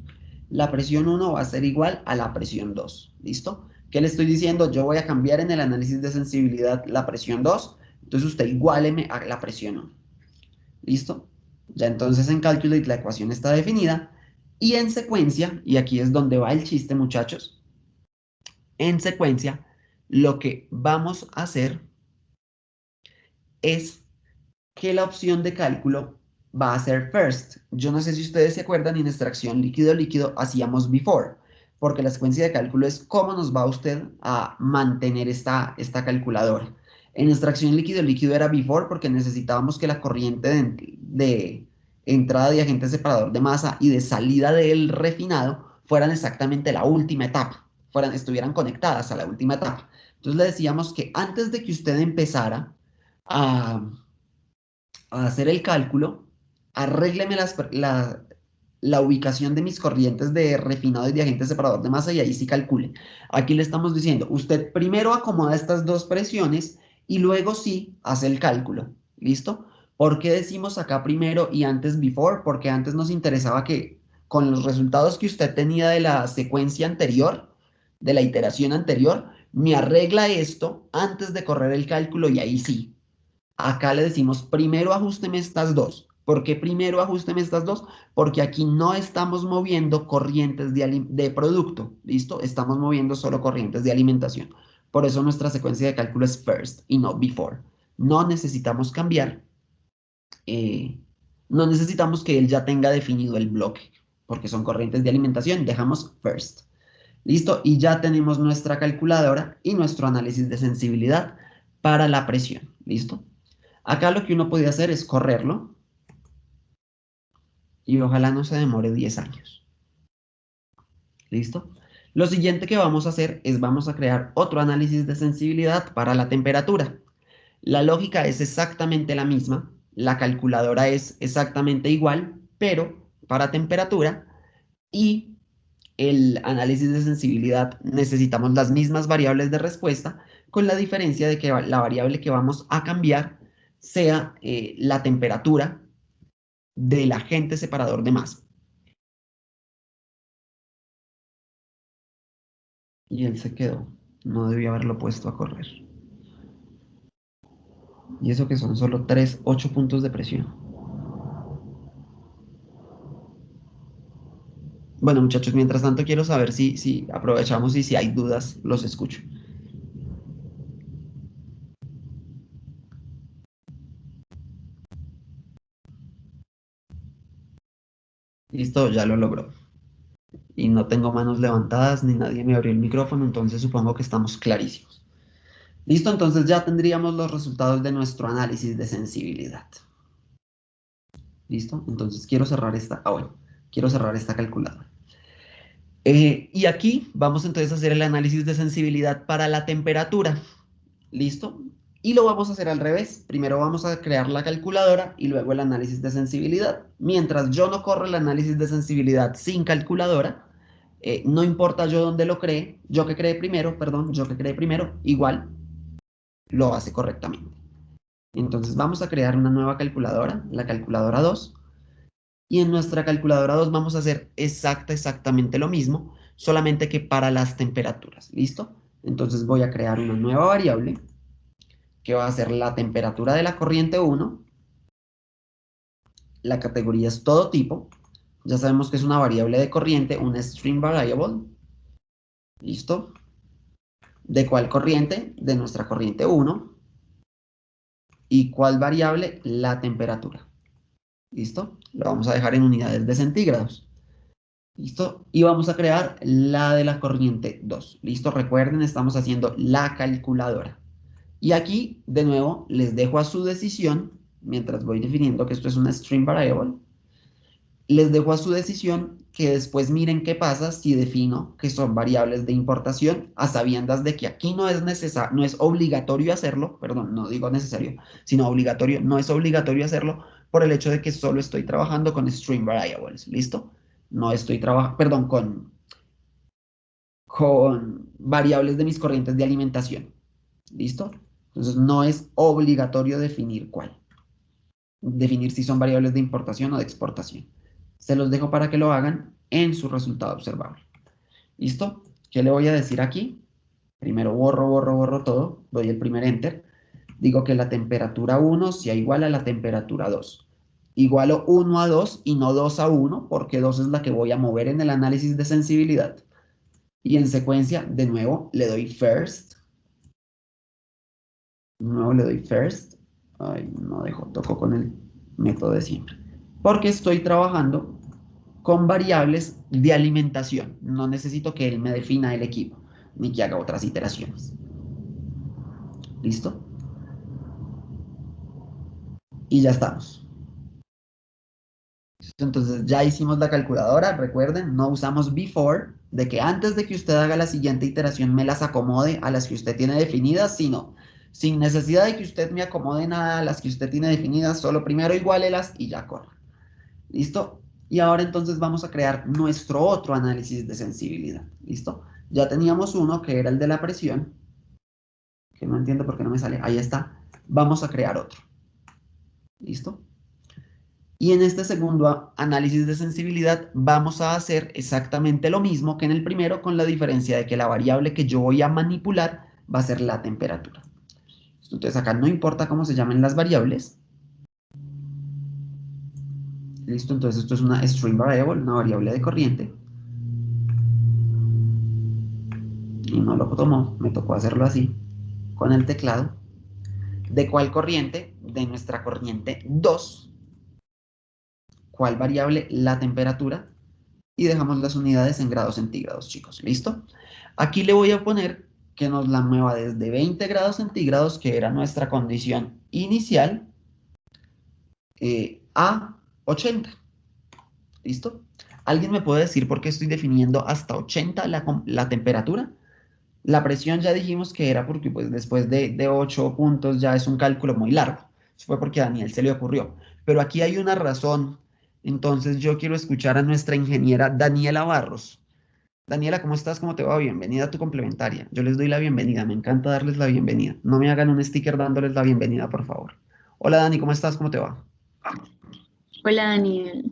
La presión 1 va a ser igual a la presión 2, ¿listo? ¿Qué le estoy diciendo? Yo voy a cambiar en el análisis de sensibilidad la presión 2, entonces usted iguáleme a la presión 1, ¿listo? Ya entonces en Calculate la ecuación está definida y en secuencia, y aquí es donde va el chiste, muchachos, en secuencia lo que vamos a hacer es que la opción de cálculo va a ser first. Yo no sé si ustedes se acuerdan, en extracción líquido-líquido hacíamos before, porque la secuencia de cálculo es cómo nos va usted a mantener esta calculadora. En extracción líquido-líquido era before porque necesitábamos que la corriente de entrada de agente separador de masa y de salida del refinado fueran exactamente la última etapa, estuvieran conectadas a la última etapa. Entonces le decíamos que antes de que usted empezara a hacer el cálculo, arrégleme la ubicación de mis corrientes de refinado y de agente separador de masa y ahí sí calcule. Aquí le estamos diciendo, usted primero acomoda estas dos presiones y luego sí hace el cálculo. ¿Listo? ¿Por qué decimos acá primero y antes before? Porque antes nos interesaba que con los resultados que usted tenía de la secuencia anterior, de la iteración anterior, me arregla esto antes de correr el cálculo y ahí sí. Acá le decimos, primero ajusteme estas dos. ¿Por qué primero ajusteme estas dos? Porque aquí no estamos moviendo corrientes de producto, ¿listo? Estamos moviendo solo corrientes de alimentación. Por eso nuestra secuencia de cálculo es first y no before. No necesitamos cambiar, eh, no necesitamos que él ya tenga definido el bloque, porque son corrientes de alimentación, dejamos first. ¿Listo? Y ya tenemos nuestra calculadora y nuestro análisis de sensibilidad para la presión, ¿listo? Acá lo que uno puede hacer es correrlo y ojalá no se demore 10 años. ¿Listo? Lo siguiente que vamos a hacer es vamos a crear otro análisis de sensibilidad para la temperatura. La lógica es exactamente la misma, la calculadora es exactamente igual, pero para temperatura y el análisis de sensibilidad necesitamos las mismas variables de respuesta, con la diferencia de que la variable que vamos a cambiar sea la temperatura del agente separador de masa. Y él se quedó. No debió haberlo puesto a correr. Y eso que son solo 8 puntos de presión. Bueno, muchachos, mientras tanto quiero saber si aprovechamos y si hay dudas, los escucho. Listo, ya lo logró. Y no tengo manos levantadas ni nadie me abrió el micrófono, entonces supongo que estamos clarísimos. Listo, entonces ya tendríamos los resultados de nuestro análisis de sensibilidad. ¿Listo? Entonces quiero cerrar quiero cerrar esta calculadora. Y aquí vamos entonces a hacer el análisis de sensibilidad para la temperatura. ¿Listo? Y lo vamos a hacer al revés. Primero vamos a crear la calculadora y luego el análisis de sensibilidad. Mientras yo no corro el análisis de sensibilidad sin calculadora, no importa yo dónde lo cree, yo que creé primero, igual lo hace correctamente. Entonces vamos a crear una nueva calculadora, la calculadora 2. Y en nuestra calculadora 2 vamos a hacer exactamente lo mismo, solamente que para las temperaturas. ¿Listo? Entonces voy a crear una nueva variable que va a ser la temperatura de la corriente 1. La categoría es todo tipo. Ya sabemos que es una variable de corriente, una string variable. ¿Listo? ¿De cuál corriente? De nuestra corriente 1. ¿Y cuál variable? La temperatura. ¿Listo? Lo vamos a dejar en unidades de centígrados. ¿Listo? Y vamos a crear la de la corriente 2. ¿Listo? Recuerden, estamos haciendo la calculadora. Y aquí, de nuevo, les dejo a su decisión, mientras voy definiendo que esto es una string variable, les dejo a su decisión que después miren qué pasa si defino que son variables de importación, a sabiendas de que aquí no es obligatorio hacerlo, perdón, no digo necesario, sino obligatorio, no es obligatorio hacerlo por el hecho de que solo estoy trabajando con string variables, ¿listo? No estoy trabajando, perdón, con variables de mis corrientes de alimentación, ¿listo? Entonces no es obligatorio definir cuál, definir si son variables de importación o de exportación. Se los dejo para que lo hagan en su resultado observable. ¿Listo? ¿Qué le voy a decir aquí? Primero borro todo, doy el primer enter. Digo que la temperatura 1 sea igual a la temperatura 2. igualo 1 a 2 y no 2 a 1, porque 2 es la que voy a mover en el análisis de sensibilidad. Y en secuencia, de nuevo, le doy first. De nuevo le doy first. Ay, no dejo, toco con el método de siempre. Porque estoy trabajando con variables de alimentación. No necesito que él me defina el equipo, ni que haga otras iteraciones. ¿Listo? Y ya estamos. Entonces ya hicimos la calculadora. Recuerden, no usamos before, de que antes de que usted haga la siguiente iteración me las acomode a las que usted tiene definidas, sino sin necesidad de que usted me acomode nada a las que usted tiene definidas, solo primero iguálelas y ya corra. ¿Listo? Y ahora entonces vamos a crear nuestro otro análisis de sensibilidad. ¿Listo? Ya teníamos uno que era el de la presión, que no entiendo por qué no me sale. Ahí está. Vamos a crear otro. ¿Listo? Y en este segundo análisis de sensibilidad vamos a hacer exactamente lo mismo que en el primero, con la diferencia de que la variable que yo voy a manipular va a ser la temperatura. Entonces acá no importa cómo se llamen las variables. Listo, entonces esto es una string variable, una variable de corriente. Y no lo tomó, me tocó hacerlo así, con el teclado. ¿De cuál corriente? De nuestra corriente 2. ¿Cuál variable? La temperatura. Y dejamos las unidades en grados centígrados, chicos. ¿Listo? Aquí le voy a poner que nos la mueva desde 20 grados centígrados, que era nuestra condición inicial, a 80. ¿Listo? ¿Alguien me puede decir por qué estoy definiendo hasta 80 la temperatura? La presión ya dijimos que era porque pues, después de 8 puntos ya es un cálculo muy largo. Eso fue porque a Daniel se le ocurrió. Pero aquí hay una razón. Entonces yo quiero escuchar a nuestra ingeniera Daniela Barros. Daniela, ¿cómo estás? ¿Cómo te va? Bienvenida a tu complementaria. Yo les doy la bienvenida. Me encanta darles la bienvenida. No me hagan un sticker dándoles la bienvenida, por favor. Hola Dani, ¿cómo estás? ¿Cómo te va? Hola Daniel,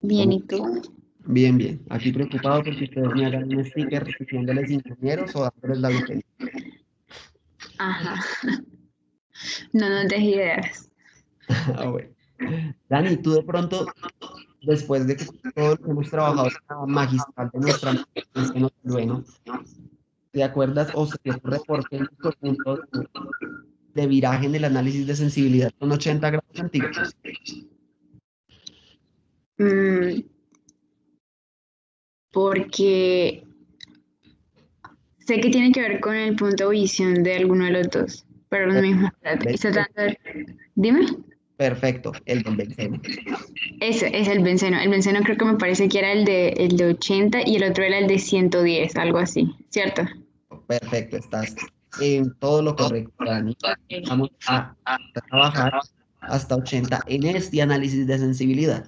bien, ¿Cómo? ¿y tú? Bien, bien. Aquí preocupado porque ustedes me hagan un sticker diciéndoles ingenieros o dándoles la bienvenida. Ajá, no nos des ideas. Ah, bueno. Dani, tú de pronto, después de que todo lo que hemos trabajado en la magistral de nuestra maestría en Otulueno, ¿te acuerdas o se te ocurre por qué nuestro punto de viraje en el análisis de sensibilidad son 80 grados centígrados? Mm, porque sé que tiene que ver con el punto de visión de alguno de los dos, pero lo mismo. Está tratando Dime. Perfecto, el del benceno. Ese es el benceno. El benceno creo que me parece que era el de 80 y el otro era el de 110, algo así, ¿cierto? Perfecto, estás en todo lo correcto, Dani. Vamos a trabajar hasta 80 en este análisis de sensibilidad.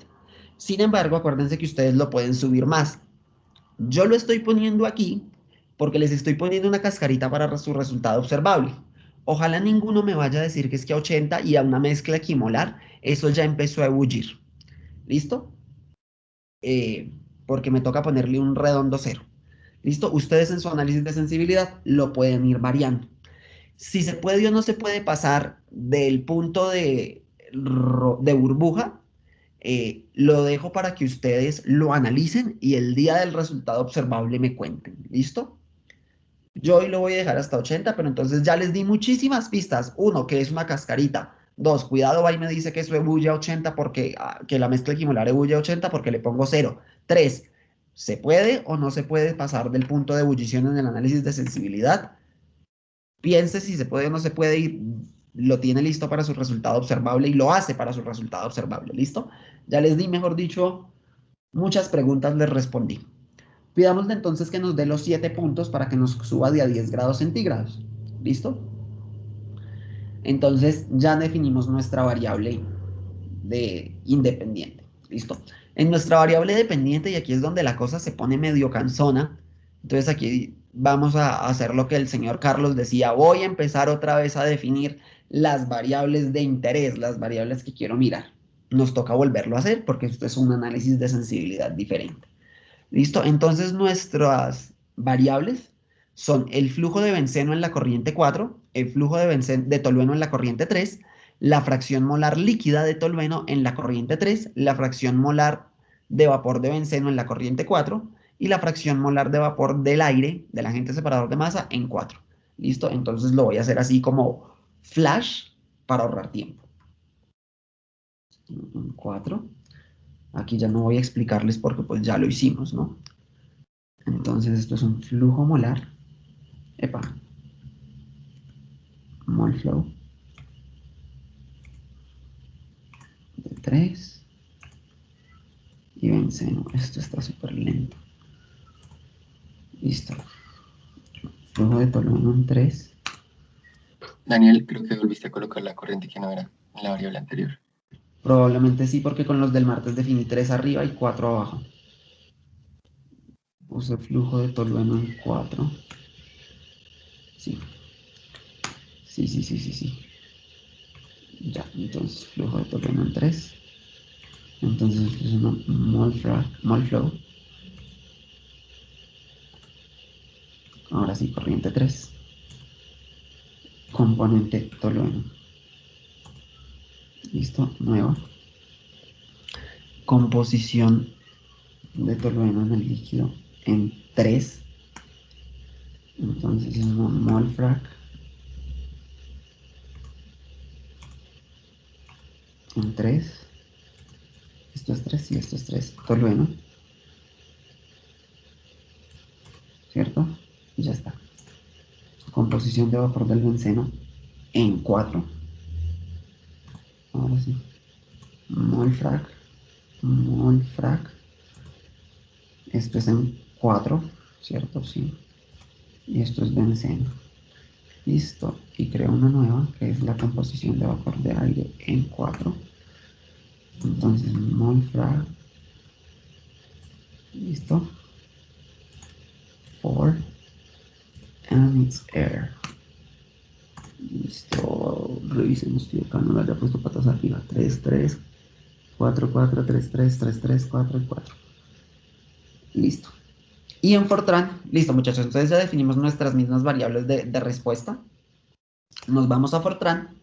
Sin embargo, acuérdense que ustedes lo pueden subir más. Yo lo estoy poniendo aquí porque les estoy poniendo una cascarita para su resultado observable. Ojalá ninguno me vaya a decir que es que a 80 y a una mezcla equimolar, eso ya empezó a ebullir. ¿Listo? Porque me toca ponerle un redondo cero. ¿Listo? Ustedes en su análisis de sensibilidad lo pueden ir variando. Si se puede o no se puede pasar del punto de burbuja, lo dejo para que ustedes lo analicen y el día del resultado observable me cuenten. ¿Listo? Yo hoy lo voy a dejar hasta 80, pero entonces ya les di muchísimas pistas. Uno, que es una cascarita. Dos, cuidado, va y me dice que eso ebulle a 80 porque que la mezcla equimolar ebulle a 80 porque le pongo 0. Tres, ¿se puede o no se puede pasar del punto de ebullición en el análisis de sensibilidad? Piense si se puede o no se puede y lo tiene listo para su resultado observable y lo hace para su resultado observable. ¿Listo? Ya les di, mejor dicho, muchas preguntas les respondí. Pidámosle entonces que nos dé los 7 puntos para que nos suba de a 10 grados centígrados. ¿Listo? Entonces ya definimos nuestra variable de independiente. ¿Listo? En nuestra variable dependiente, y aquí es donde la cosa se pone medio cansona, entonces aquí vamos a hacer lo que el señor Carlos decía, voy a empezar otra vez a definir las variables de interés, las variables que quiero mirar. Nos toca volverlo a hacer porque esto es un análisis de sensibilidad diferente. ¿Listo? Entonces nuestras variables son el flujo de benceno en la corriente 4, el flujo de tolueno en la corriente 3 la fracción molar líquida de tolueno en la corriente 3, la fracción molar de vapor de benceno en la corriente 4 y la fracción molar de vapor del aire, del agente separador de masa, en 4. ¿Listo? Entonces lo voy a hacer así como flash para ahorrar tiempo. 4. Aquí ya no voy a explicarles porque pues ya lo hicimos, ¿no? Entonces esto es un flujo molar. Epa. Mol flow. De 3. Y benceno. Esto está súper lento. Listo. Flujo de tolueno en 3. Daniel, creo que volviste a colocar la corriente que no era en la variable anterior. Probablemente sí, porque con los del martes definí 3 arriba y 4 abajo. Puse flujo de tolueno en 4. Sí. Sí. Ya, entonces flujo de tolueno en 3. Entonces es una mol flow. Ahora sí, corriente 3. Componente tolueno. Listo, nueva. Composición de tolueno en el líquido en 3. Entonces es una mol frac en 3. Esto es 3 y esto es 3. Tolueno. ¿Cierto? Y ya está. Composición de vapor del benceno en 4. Ahora sí. Mol frac. Esto es en 4, ¿cierto? Sí. Y esto es benceno. Listo. Y creo una nueva, que es la composición de vapor de aire en 4. Entonces, mol frac. Listo. 4. And it's air. Listo. Revisemos que acá no le haya puesto patas arriba. 3, 3. 4, 4, 3, 3, 3, 3, 4 y 4. Listo. Y en Fortran, listo muchachos, entonces ya definimos nuestras mismas variables de respuesta. Nos vamos a Fortran,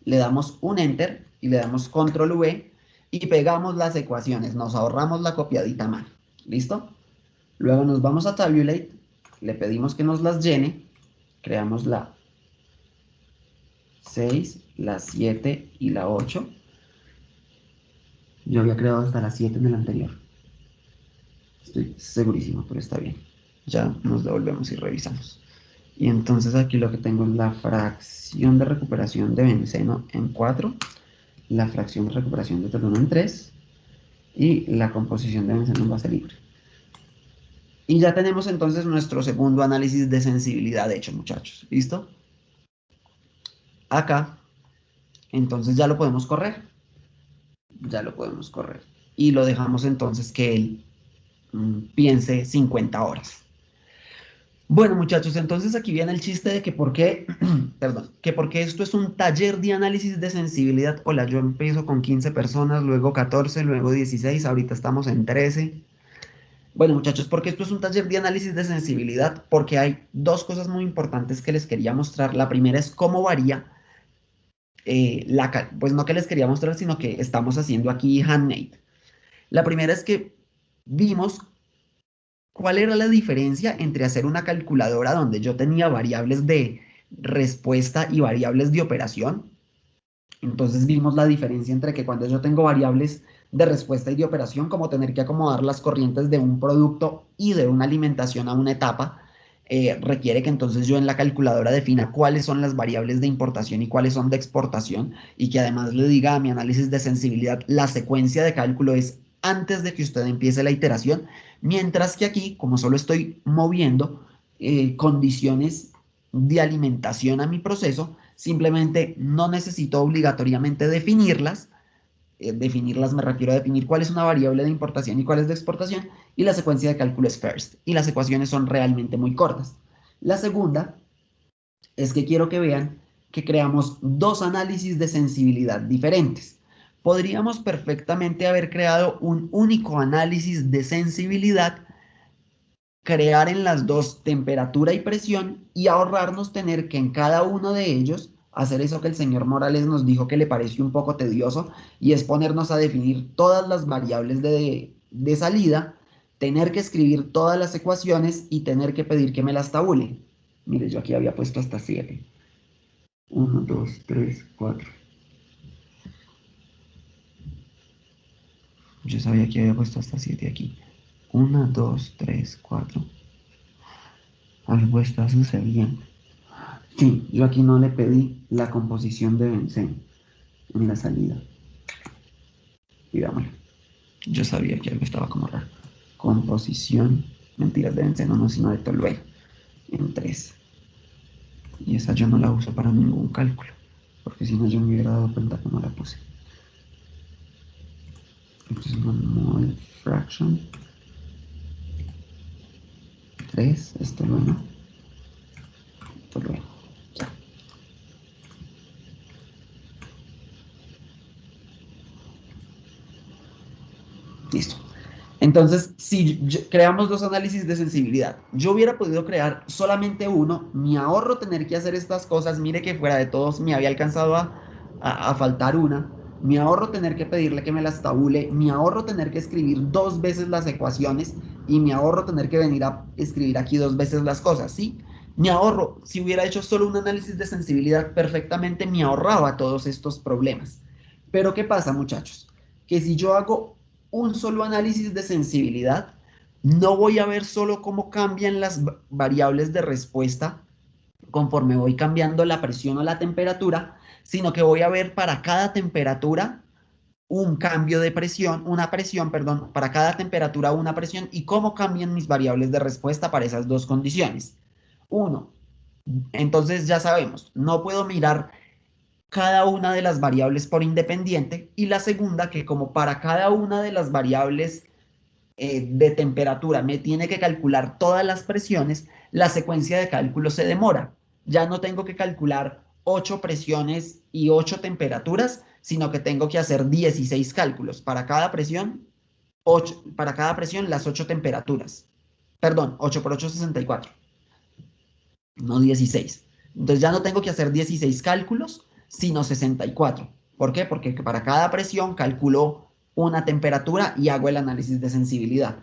le damos un Enter y le damos Control V y pegamos las ecuaciones, nos ahorramos la copiadita a mano. ¿Listo? Luego nos vamos a Tabulate, le pedimos que nos las llene, creamos la 6, la 7 y la 8. Yo había creado hasta la 7 en el anterior. Estoy segurísimo, pero está bien. Ya nos devolvemos y revisamos. Y entonces aquí lo que tengo es la fracción de recuperación de benceno en 4, la fracción de recuperación de tolueno en 3 y la composición de benceno en base libre. Y ya tenemos entonces nuestro segundo análisis de sensibilidad hecho, muchachos. ¿Listo? Acá, entonces ya lo podemos correr. Ya lo podemos correr. Y lo dejamos entonces que él piense 50 horas. Bueno, muchachos, entonces aquí viene el chiste de que por qué, perdón, que porque esto es un taller de análisis de sensibilidad. Hola, yo empiezo con 15 personas, luego 14, luego 16, ahorita estamos en 13. Bueno, muchachos, porque esto es un taller de análisis de sensibilidad, porque hay dos cosas muy importantes que les quería mostrar. La primera es cómo varía, pues no que les quería mostrar, sino que estamos haciendo aquí handmade. La primera es que vimos cuál era la diferencia entre hacer una calculadora donde yo tenía variables de respuesta y variables de operación. Entonces vimos la diferencia entre que cuando yo tengo variables de respuesta y de operación, como tener que acomodar las corrientes de un producto y de una alimentación a una etapa, requiere que entonces yo en la calculadora defina cuáles son las variables de importación y cuáles son de exportación, y que además le diga a mi análisis de sensibilidad la secuencia de cálculo es antes de que usted empiece la iteración, mientras que aquí, como solo estoy moviendo condiciones de alimentación a mi proceso, simplemente no necesito obligatoriamente definirlas. Definirlas me refiero a definir cuál es una variable de importación y cuál es de exportación, y la secuencia de cálculo es first, y las ecuaciones son realmente muy cortas. La segunda es que quiero que vean que creamos dos análisis de sensibilidad diferentes. Podríamos perfectamente haber creado un único análisis de sensibilidad, crear en las dos temperatura y presión y ahorrarnos tener que en cada uno de ellos hacer eso que el señor Morales nos dijo que le pareció un poco tedioso, y es ponernos a definir todas las variables de salida, tener que escribir todas las ecuaciones y tener que pedir que me las tabule. Mire, yo aquí había puesto hasta 7. 1, 2, 3, 4. Yo sabía que había puesto hasta 7 aquí. 1, 2, 3, 4. Algo está sucediendo. Sí, yo aquí no le pedí la composición de benceno en la salida. Digámoslo. Yo sabía que algo estaba como raro. Composición, mentiras de benceno, no, sino de tolueno. En 3. Y esa yo no la uso para ningún cálculo, porque si no yo me hubiera dado cuenta que no la puse. Esto es una mole fraction. 3, es tolueno. Tolueno. Ya. Listo. Entonces, si creamos dos análisis de sensibilidad, yo hubiera podido crear solamente uno, me ahorro tener que hacer estas cosas, mire que fuera de todos me había alcanzado a faltar una, me ahorro tener que pedirle que me las tabule, me ahorro tener que escribir 2 veces las ecuaciones y me ahorro tener que venir a escribir aquí 2 veces las cosas, ¿sí? Me ahorro, si hubiera hecho solo un análisis de sensibilidad perfectamente, me ahorraba todos estos problemas. Pero ¿qué pasa, muchachos? Que si yo hago un solo análisis de sensibilidad, no voy a ver solo cómo cambian las variables de respuesta conforme voy cambiando la presión o la temperatura, sino que voy a ver para cada temperatura un cambio de presión, una presión, perdón, para cada temperatura una presión y cómo cambian mis variables de respuesta para esas dos condiciones. Uno, entonces ya sabemos, no puedo mirar cada una de las variables por independiente, y la segunda, que como para cada una de las variables de temperatura me tiene que calcular todas las presiones, la secuencia de cálculo se demora. Ya no tengo que calcular 8 presiones y 8 temperaturas, sino que tengo que hacer 16 cálculos. Para cada presión, para cada presión las 8 temperaturas. Perdón, 8 por 8, 64. No 16. Entonces ya no tengo que hacer 16 cálculos, sino 64. ¿Por qué? Porque para cada presión calculo una temperatura y hago el análisis de sensibilidad.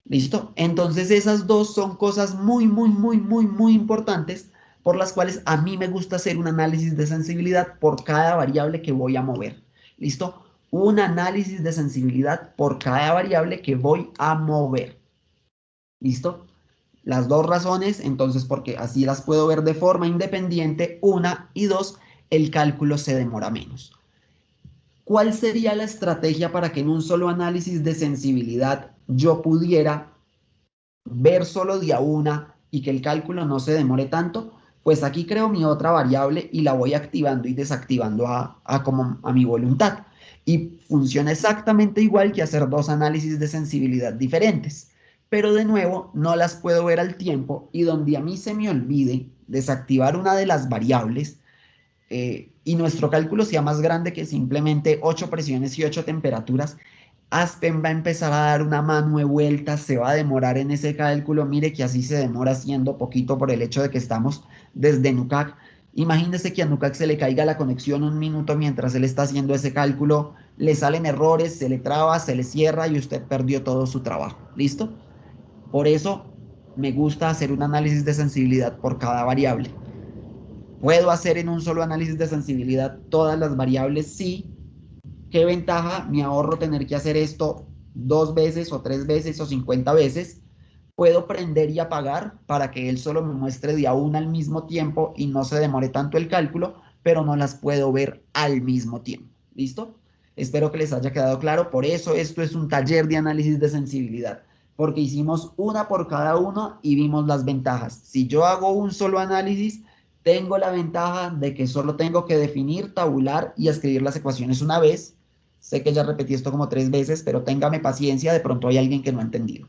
¿Listo? Entonces esas dos son cosas muy, muy, muy, muy, muy importantes por las cuales a mí me gusta hacer un análisis de sensibilidad por cada variable que voy a mover. ¿Listo? Un análisis de sensibilidad por cada variable que voy a mover. ¿Listo? Las dos razones, entonces, porque así las puedo ver de forma independiente, una, y dos, el cálculo se demora menos. ¿Cuál sería la estrategia para que en un solo análisis de sensibilidad yo pudiera ver solo de a una y que el cálculo no se demore tanto? Pues aquí creo mi otra variable y la voy activando y desactivando como a mi voluntad. Y funciona exactamente igual que hacer dos análisis de sensibilidad diferentes. Pero de nuevo, no las puedo ver al tiempo, y donde a mí se me olvide desactivar una de las variables, y nuestro cálculo sea más grande que simplemente 8 presiones y 8 temperaturas, Aspen va a empezar a dar una mano de vueltas, se va a demorar en ese cálculo. Mire que así se demora haciendo poquito por el hecho de que estamos desde Nucac. Imagínese que a Nucac se le caiga la conexión un minuto mientras él está haciendo ese cálculo, le salen errores, se le traba, se le cierra y usted perdió todo su trabajo. ¿Listo? Por eso me gusta hacer un análisis de sensibilidad por cada variable. ¿Puedo hacer en un solo análisis de sensibilidad todas las variables? Sí. ¿Qué ventaja? Me ahorro tener que hacer esto 2 veces o 3 veces o 50 veces. Puedo prender y apagar para que él solo me muestre de a una al mismo tiempo y no se demore tanto el cálculo, pero no las puedo ver al mismo tiempo. ¿Listo? Espero que les haya quedado claro. Por eso esto es un taller de análisis de sensibilidad, porque hicimos una por cada uno y vimos las ventajas. Si yo hago un solo análisis, tengo la ventaja de que solo tengo que definir, tabular y escribir las ecuaciones una vez. Sé que ya repetí esto como 3 veces, pero téngame paciencia, de pronto hay alguien que no ha entendido.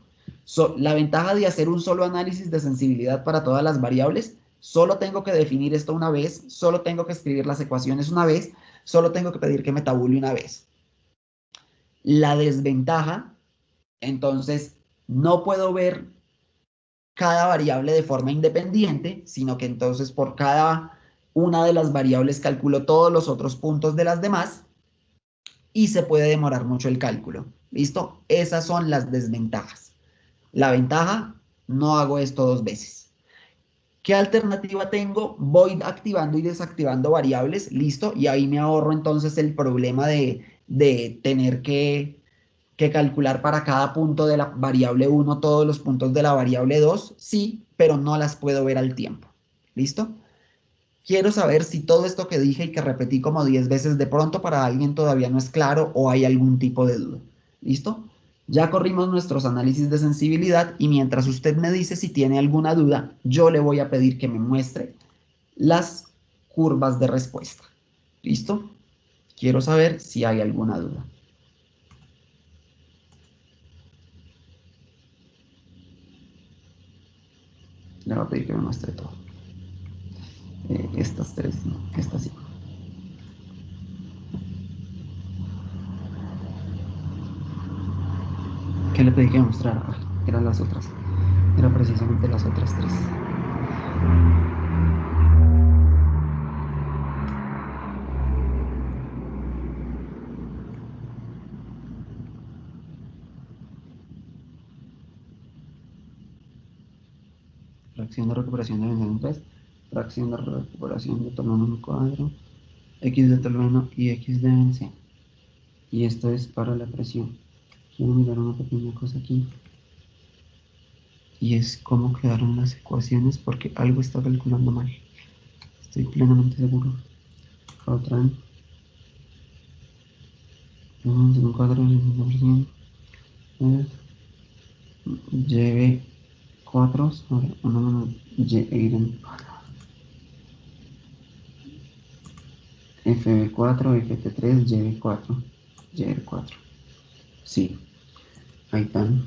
La ventaja de hacer un solo análisis de sensibilidad para todas las variables: solo tengo que definir esto una vez, solo tengo que escribir las ecuaciones una vez, solo tengo que pedir que me tabule una vez. La desventaja, entonces, no puedo ver cada variable de forma independiente, sino que entonces por cada una de las variables calculó todos los otros puntos de las demás y se puede demorar mucho el cálculo. ¿Listo? Esas son las desventajas. La ventaja, no hago esto 2 veces. ¿Qué alternativa tengo? Voy activando y desactivando variables, listo, y ahí me ahorro entonces el problema de tener que calcular para cada punto de la variable 1 todos los puntos de la variable 2, sí, pero no las puedo ver al tiempo, ¿listo? Quiero saber si todo esto que dije y que repetí como 10 veces de pronto para alguien todavía no es claro o hay algún tipo de duda, ¿listo? Ya corrimos nuestros análisis de sensibilidad y mientras usted me dice si tiene alguna duda, yo le voy a pedir que me muestre las curvas de respuesta. ¿Listo? Quiero saber si hay alguna duda. Le voy a pedir que me muestre todo. Estas 3, no, estas sí. ¿Qué le pedí que me mostrara? Eran las otras. Eran precisamente las otras 3. Fracción de recuperación de benzeno en 3. Fracción de recuperación de tolueno en cuadro. X de tolueno y X de benceno. Y esto es para la presión. Quiero mirar una pequeña cosa aquí. Y es cómo quedaron las ecuaciones porque algo está calculando mal. Estoy plenamente seguro. Otra vez. Un cuadro de 100%. Lleve 4 sobre 1 menos y FB4, FT3, YB4, YR4. Sí, ahí están.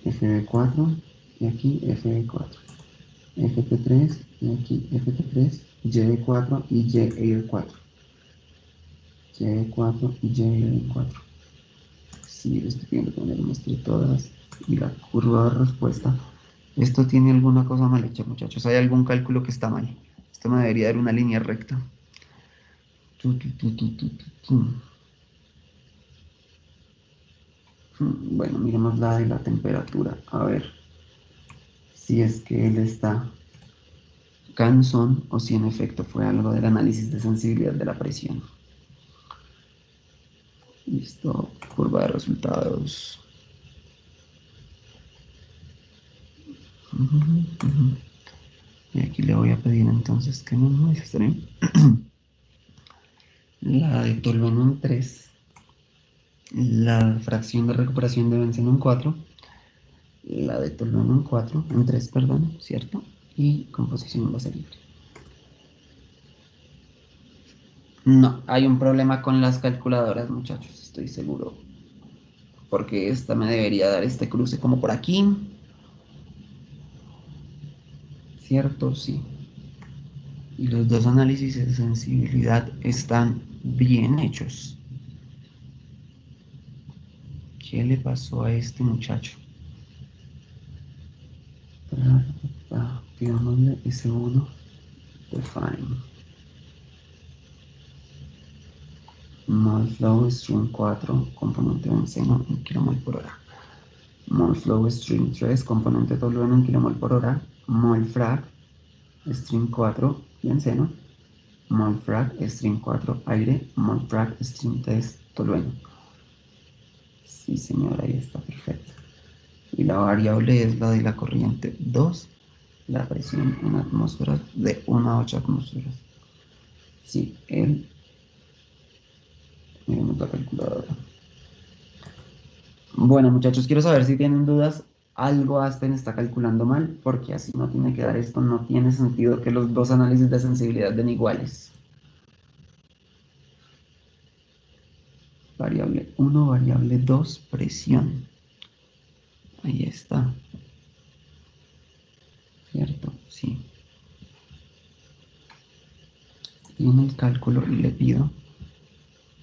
FB4 y aquí FB4. FT3 y aquí FT3, YB4 y YR4. YB4 y YR4. Sí, le estoy pidiendo que me muestre todas. Y la curva de respuesta. Esto tiene alguna cosa mal hecha, muchachos. Hay algún cálculo que está mal. Esto me debería dar una línea recta. Bueno, miremos la de la temperatura. A ver si es que él está cansón o si en efecto fue algo del análisis de sensibilidad de la presión. Listo, curva de resultados. Y aquí le voy a pedir entonces que me muestre la de tolueno en 3, la fracción de recuperación de benceno en 4, la de tolueno en 4, en 3, perdón, ¿cierto? Y composición en base libre. No, hay un problema con las calculadoras, muchachos, estoy seguro. Porque esta me debería dar este cruce como por aquí. ¿Cierto? Sí. Y los dos análisis de sensibilidad están bien hechos. ¿Qué le pasó a este muchacho? Pidámosle S1 define. Mol flow stream 4, componente benceno en kmol por hora. Mol flow stream 3, componente tolueno en kmol por hora. Mol frag stream 4, benceno. Mol frag stream 4, aire. Mol frag stream 3, tolueno. Sí, señora, ahí está, perfecto. Y la variable es la de la corriente 2, la presión en atmósferas de 1 a 8 atmósferas. Sí, miremos la calculadora. Bueno, muchachos, quiero saber si tienen dudas. Algo Aspen está calculando mal, porque así no tiene que dar esto. No tiene sentido que los dos análisis de sensibilidad den iguales. Variable 1, variable 2, presión. Ahí está. ¿Cierto? Sí. Y en el cálculo le pido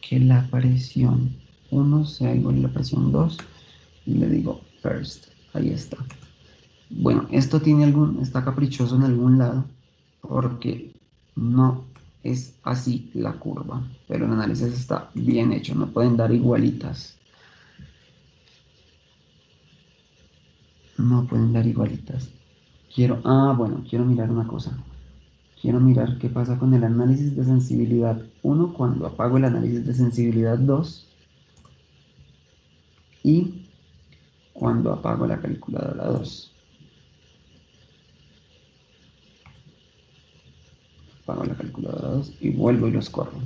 que la presión 1 sea igual a la presión 2 y le digo first. Ahí está. Bueno, esto tiene está caprichoso en algún lado porque no es así la curva, pero el análisis está bien hecho, no pueden dar igualitas. No pueden dar igualitas. Quiero mirar una cosa. Quiero mirar qué pasa con el análisis de sensibilidad 1 cuando apago el análisis de sensibilidad 2 y cuando apago la calculadora 2. Apago la calculadora 2 y vuelvo y los corro.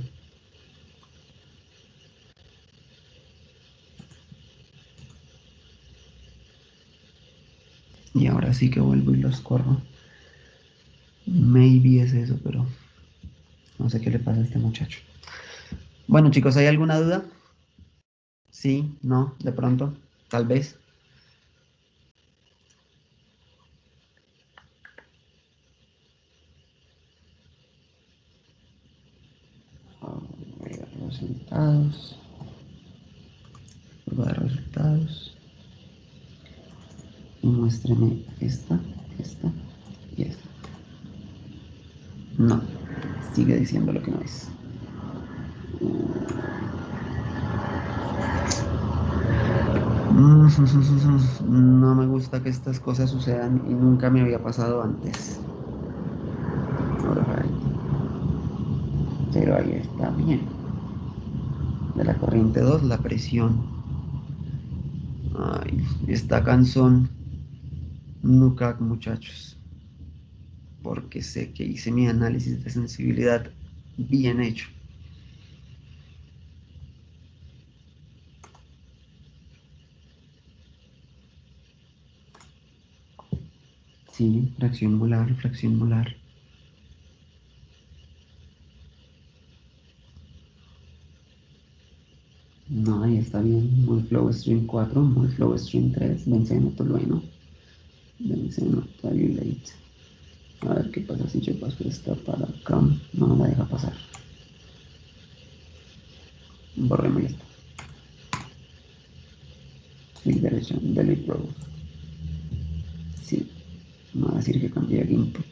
Y ahora sí que vuelvo y los corro. Maybe es eso, pero no sé qué le pasa a este muchacho. Bueno, chicos, ¿hay alguna duda? Sí, no, de pronto, tal vez. A ver, resultados. Prueba de resultados. Y muéstreme esta y esta. No, sigue diciendo lo que no es. No me gusta que estas cosas sucedan y nunca me había pasado antes. Alright. Pero ahí está bien. De la corriente 2, la presión. Ay, esta canción. Nunca, muchachos. Porque sé que hice mi análisis de sensibilidad bien hecho. Sí, fracción molar, fracción molar. No, ahí está bien. Mol flow stream 4, mol flow stream 3, benceno tolueno, benceno toluolate. A ver qué pasa si yo paso esta para acá. No me la deja pasar. Borremos esto. Clic derecho, delete row. Sí, me va a decir que cambie el input.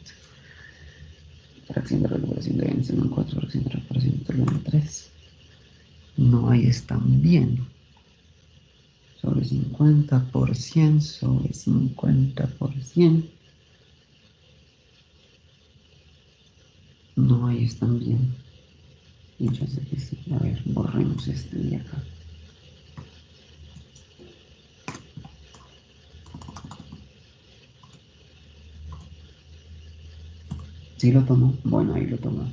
Fracción de recuperación de benceno en 4, fracción de recuperación de tolueno 3. No, ahí están bien. Sobre 50%, sobre 50%. No, ahí están bien. Y yo sé que sí. A ver, borremos este de acá. ¿Sí lo tomo? Bueno, ahí lo tomo.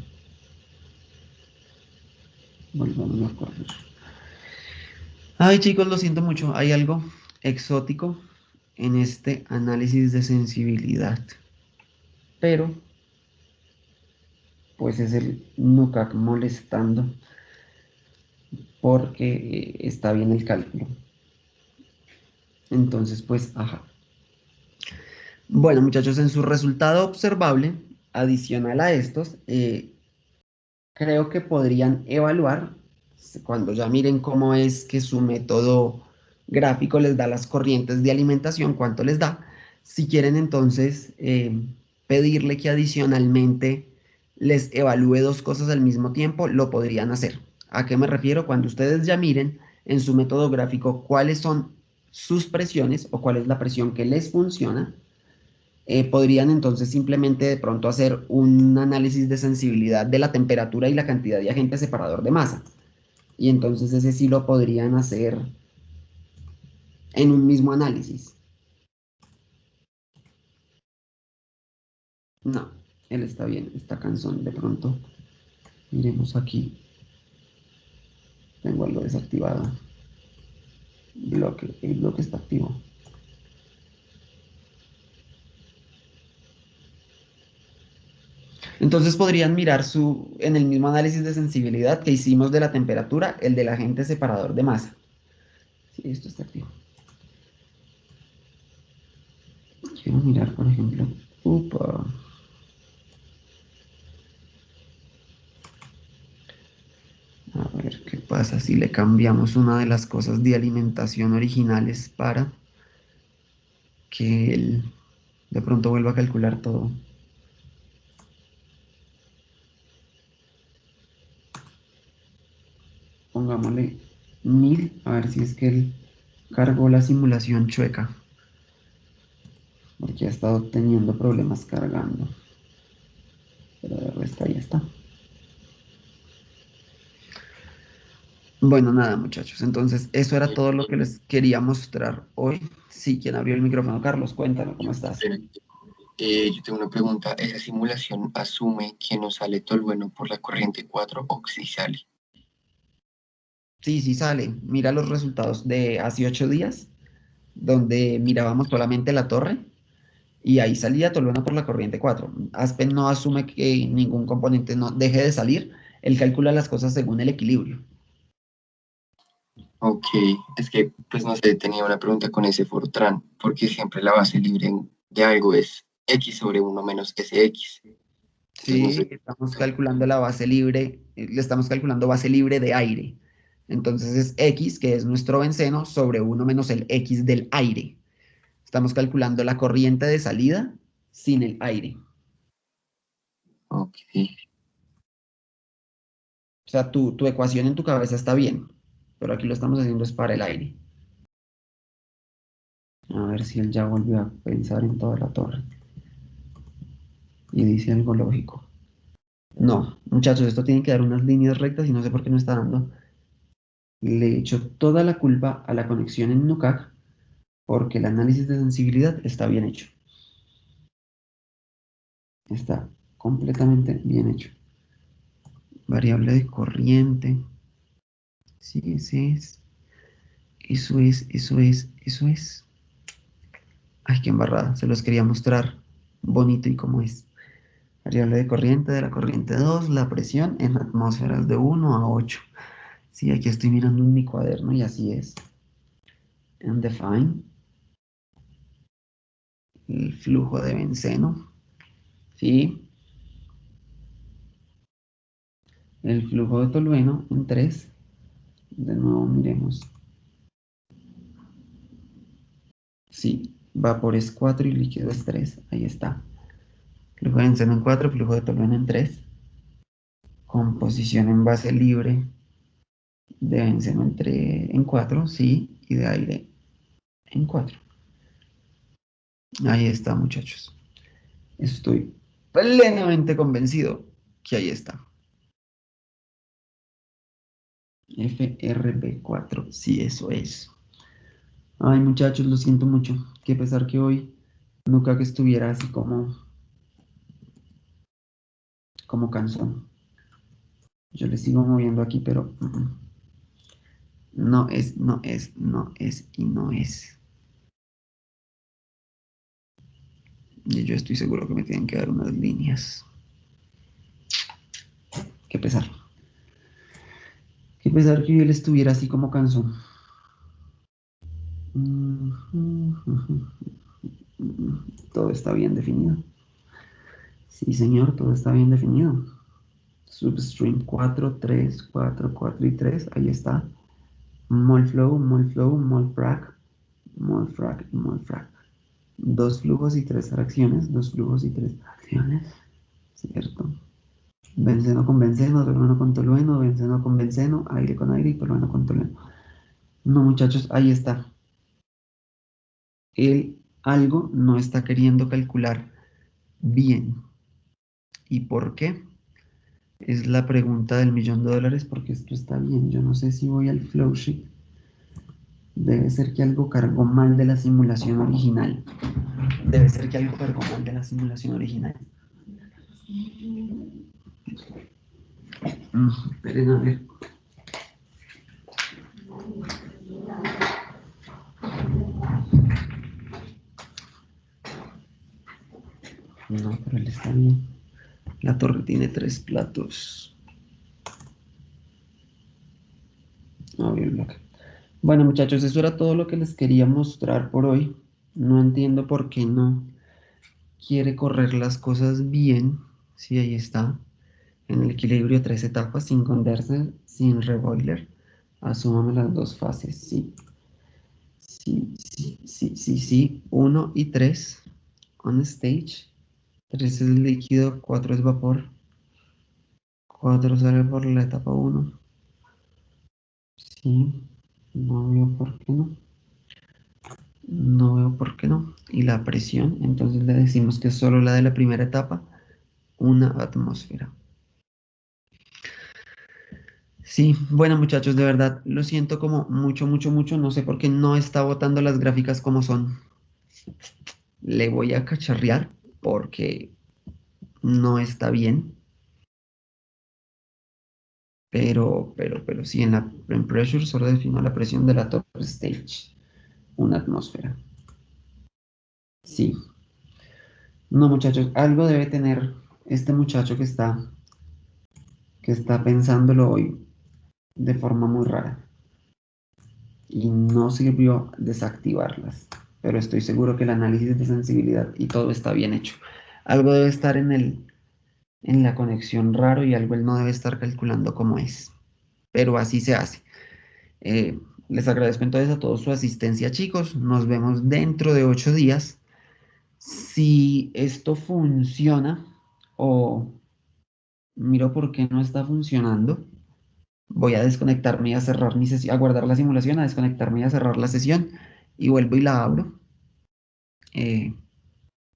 Volvamos a correr. Ay, chicos, lo siento mucho. Hay algo exótico en este análisis de sensibilidad. Pero, pues es el NUCAC molestando porque está bien el cálculo. Entonces, pues, ajá. Bueno, muchachos, en su resultado observable, adicional a estos, creo que podrían evaluar, cuando ya miren cómo es que su método gráfico les da las corrientes de alimentación, cuánto les da. Si quieren entonces pedirle que adicionalmente les evalúe dos cosas al mismo tiempo, lo podrían hacer. ¿A qué me refiero? Cuando ustedes ya miren en su método gráfico cuáles son sus presiones o cuál es la presión que les funciona, podrían entonces simplemente de pronto hacer un análisis de sensibilidad de la temperatura y la cantidad de agente separador de masa. Y entonces ese sí lo podrían hacer en un mismo análisis. No, él está bien, está cansón de pronto. Miremos aquí. Tengo algo desactivado. Bloque, el bloque está activo. Entonces podrían mirar en el mismo análisis de sensibilidad que hicimos de la temperatura, el del agente separador de masa. Sí, esto está activo. Quiero mirar, por ejemplo, a ver qué pasa si le cambiamos una de las cosas de alimentación originales para que él de pronto vuelva a calcular todo. pongámosle 1000, a ver si es que él cargó la simulación chueca, porque ha estado teniendo problemas cargando, pero de resto ahí está. Bueno, nada, muchachos, entonces eso era todo lo que les quería mostrar hoy. Sí, ¿quién abrió el micrófono? Carlos, cuéntame, ¿cómo estás? Yo tengo una pregunta. ¿Esa simulación asume que no sale tolueno por la corriente 4 o si sale? Sí, sí sale. Mira los resultados de hace 8 días, donde mirábamos solamente la torre y ahí salía tolueno por la corriente 4. Aspen no asume que ningún componente no deje de salir, él calcula las cosas según el equilibrio. Ok, es que, pues no sé, tenía una pregunta con ese Fortran, porque siempre la base libre de algo es X sobre 1 menos SX. Entonces no Sí, sé. estamos calculando la base libre, le estamos calculando base libre de aire. Entonces es X, que es nuestro benceno, sobre 1 menos el X del aire. Estamos calculando la corriente de salida sin el aire. Ok, O sea, tu ecuación en tu cabeza está bien, pero aquí lo estamos haciendo es para el aire. A ver si él ya volvió a pensar en toda la torre. Y dice algo lógico. No, muchachos, esto tiene que dar unas líneas rectas y no sé por qué no está dando. Le echo toda la culpa a la conexión en NUCAC porque el análisis de sensibilidad está bien hecho. Está completamente bien hecho. Variable de corriente. Sí, ese es. Eso es, eso es, eso es. Ay, qué embarrada. Se los quería mostrar bonito y cómo es. Variable de la corriente 2, la presión en atmósferas de 1 a 8. Sí, aquí estoy mirando en mi cuaderno y así es. En define, el flujo de benceno. Sí, el flujo de tolueno en 3. De nuevo miremos. Sí, vapor es 4 y líquido es 3. Ahí está. Flujo de benceno en 4, flujo de tolueno en 3. Composición en base libre de benceno en 4, sí, y de aire en 4. Ahí está, muchachos. Estoy plenamente convencido que ahí está. FRB4, sí, eso es. Ay, muchachos, lo siento mucho. Que pesar que hoy nunca que estuviera así como cansón. Yo le sigo moviendo aquí, pero no es, no es, no es y no es. Y yo estoy seguro que me tienen que dar unas líneas. Qué pesar. Qué pesar que hoy él estuviera así como cansón. Todo está bien definido. Sí, señor, todo está bien definido. Substream 4, 3, 4, 4 y 3. Ahí está. Mol flow, mol flow, mol frac, mol frac y mol frac. Dos flujos y tres fracciones. Dos flujos y tres fracciones. ¿Cierto? Benceno con benceno, tolueno con tolueno, benceno con benceno, aire con aire y tolueno con tolueno. No, muchachos, ahí está. Él algo no está queriendo calcular bien. ¿Y por qué? Es la pregunta del $1.000.000 porque esto está bien. Yo no sé si voy al flowsheet. Debe ser que algo cargó mal de la simulación original. Debe ser que algo cargó mal de la simulación original. Esperen a ver. No, pero él está bien. La torre tiene 3 platos. Abrir el bloque. Bueno, muchachos, eso era todo lo que les quería mostrar por hoy. No entiendo por qué no quiere correr las cosas bien. Sí, ahí está. En el equilibrio 3 etapas, sin condenser, sin reboiler. Asúmame las dos fases, sí. Sí, sí, sí, sí, sí. 1 y 3 on stage. 3 es líquido, 4 es vapor. 4 sale por la etapa 1. Sí, no veo por qué no. No veo por qué no. Y la presión, entonces le decimos que es solo la de la primera etapa, una atmósfera. Sí, bueno muchachos, de verdad, lo siento como mucho, mucho, mucho. No sé por qué no está botando las gráficas como son. Le voy a cacharrear porque no está bien. Pero sí, en pressure solo defino la presión de la top stage. Una atmósfera. Sí. No, muchachos, algo debe tener este muchacho que está pensándolo hoy de forma muy rara. Y no sirvió desactivarlas. Pero estoy seguro que el análisis de sensibilidad y todo está bien hecho. Algo debe estar en la conexión raro y algo él no debe estar calculando cómo es. Pero así se hace. Les agradezco entonces a todos su asistencia, chicos. Nos vemos dentro de 8 días. Si esto funciona o miro por qué no está funcionando, voy a desconectarme y a cerrar mi sesión, a guardar la simulación, a desconectarme y a cerrar la sesión y vuelvo y la abro. Eh,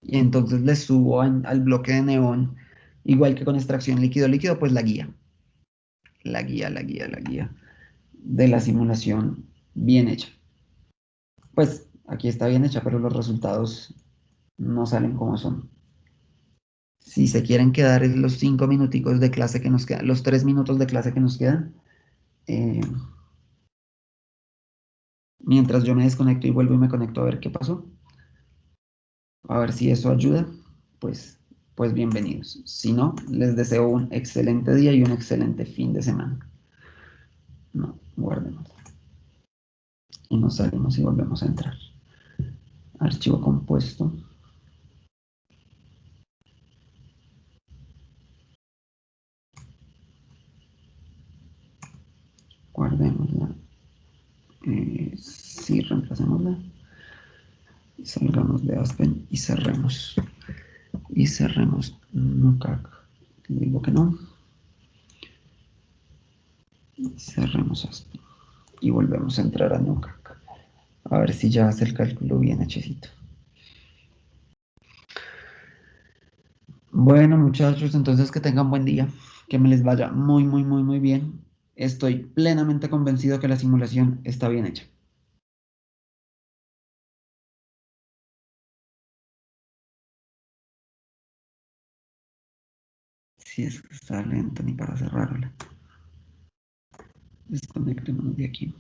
y entonces le subo al bloque de neón, igual que con extracción líquido-líquido, pues la guía de la simulación bien hecha. Pues aquí está bien hecha, pero los resultados no salen como son. Si se quieren quedar en los 5 minuticos de clase que nos quedan, los 3 minutos de clase que nos quedan, eh, mientras yo me desconecto y vuelvo y me conecto a ver qué pasó, a ver si eso ayuda, pues bienvenidos. Si no, les deseo un excelente día y un excelente fin de semana. No, guardemos. Y nos salimos y volvemos a entrar. Archivo compuesto. Guardémosla. Sí, reemplacémosla. Y salgamos de Aspen y cerremos. Y cerremos Nucac. Digo que no. Y cerremos Aspen. Y volvemos a entrar a Nucac. A ver si ya hace el cálculo bien hechecito. Bueno, muchachos, entonces que tengan buen día. Que me les vaya muy, muy, muy, muy bien. Estoy plenamente convencido que la simulación está bien hecha. Si es que está lento ni para cerrarla. Desconectémonos de aquí.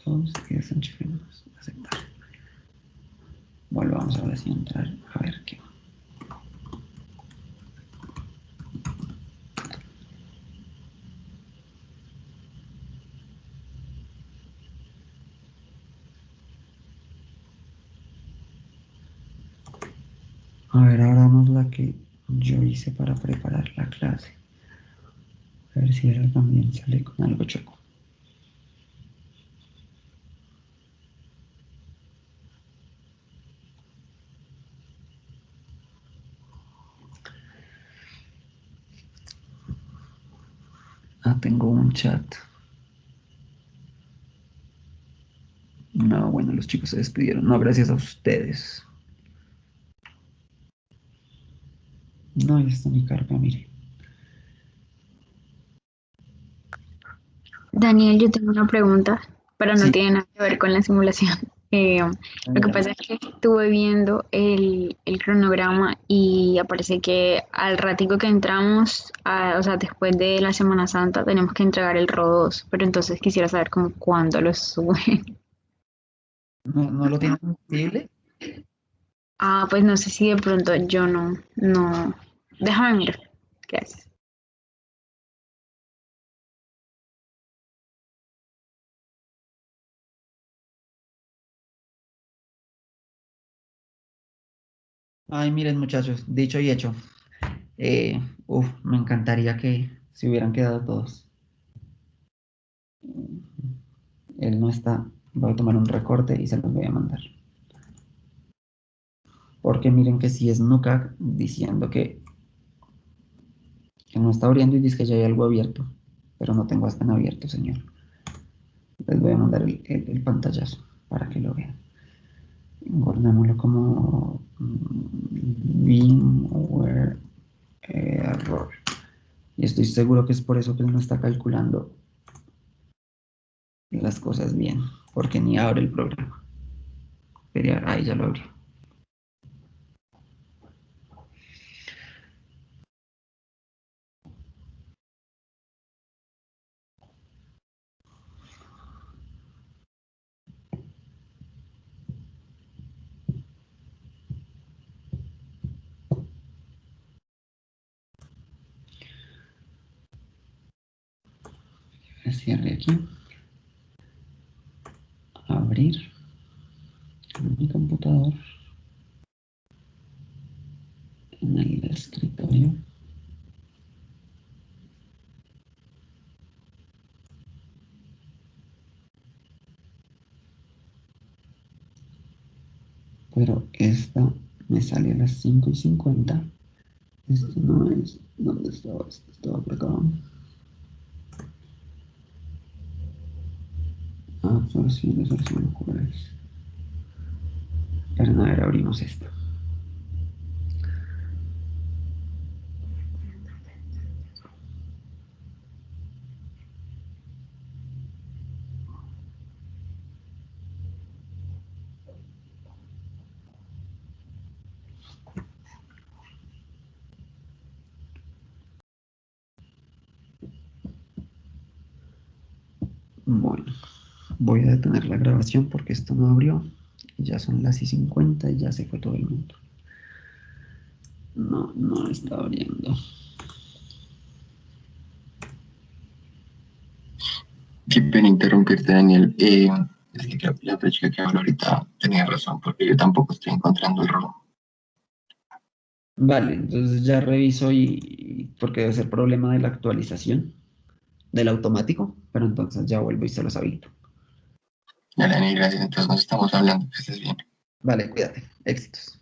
Close y desenchufémonos. Aceptar. Volvamos ahora sí a entrar a ver qué. A ver, ahora vamos la que yo hice para preparar la clase. A ver si ahora también sale con algo choco. Ah, tengo un chat. No, bueno, los chicos se despidieron. No, gracias a ustedes. No, ahí está mi carga, mire. Daniel, yo tengo una pregunta, pero no Sí, tiene nada que ver con la simulación. Lo que pasa es que estuve viendo el cronograma y aparece que al ratico que entramos, o sea, después de la Semana Santa, tenemos que entregar el RO2, pero entonces quisiera saber como cuándo lo suben. ¿no lo tienen visible? Ah, pues no sé si de pronto yo no. Déjame mirar. ¿Qué haces? Ay, miren, muchachos, dicho y hecho. Me encantaría que se hubieran quedado todos. Él no está. Voy a tomar un recorte y se los voy a mandar. Porque miren que si es Nucac diciendo que no está abriendo y dice que ya hay algo abierto. pero no tengo hasta en abierto, señor. Les voy a mandar el pantallazo para que lo vean. Guardémoslo como VMware error. Y estoy seguro que es por eso que no está calculando las cosas bien, porque ni abre el programa. Ahí ya lo abrió. Cierre aquí. Abrir en mi computador. En el escritorio. Pero esta me sale a las 5:50. Esto no es. ¿Dónde estaba? Esto estaba por acá. Absorción, desorción, jueves. Pero a ver, abrimos esto. Bueno, voy a detener la grabación porque esto no abrió. Ya son las 50 y ya se fue todo el mundo. No está abriendo. Qué pena interrumpirte, Daniel. Es que creo que la otra chica que habló ahorita tenía razón, porque yo tampoco estoy encontrando el error. Vale, entonces ya reviso porque debe ser problema de la actualización del automático, pero entonces ya vuelvo y se los habilito. Dale, Daniel, gracias. Entonces nos estamos hablando. Que estés bien. Vale, cuídate. Éxitos.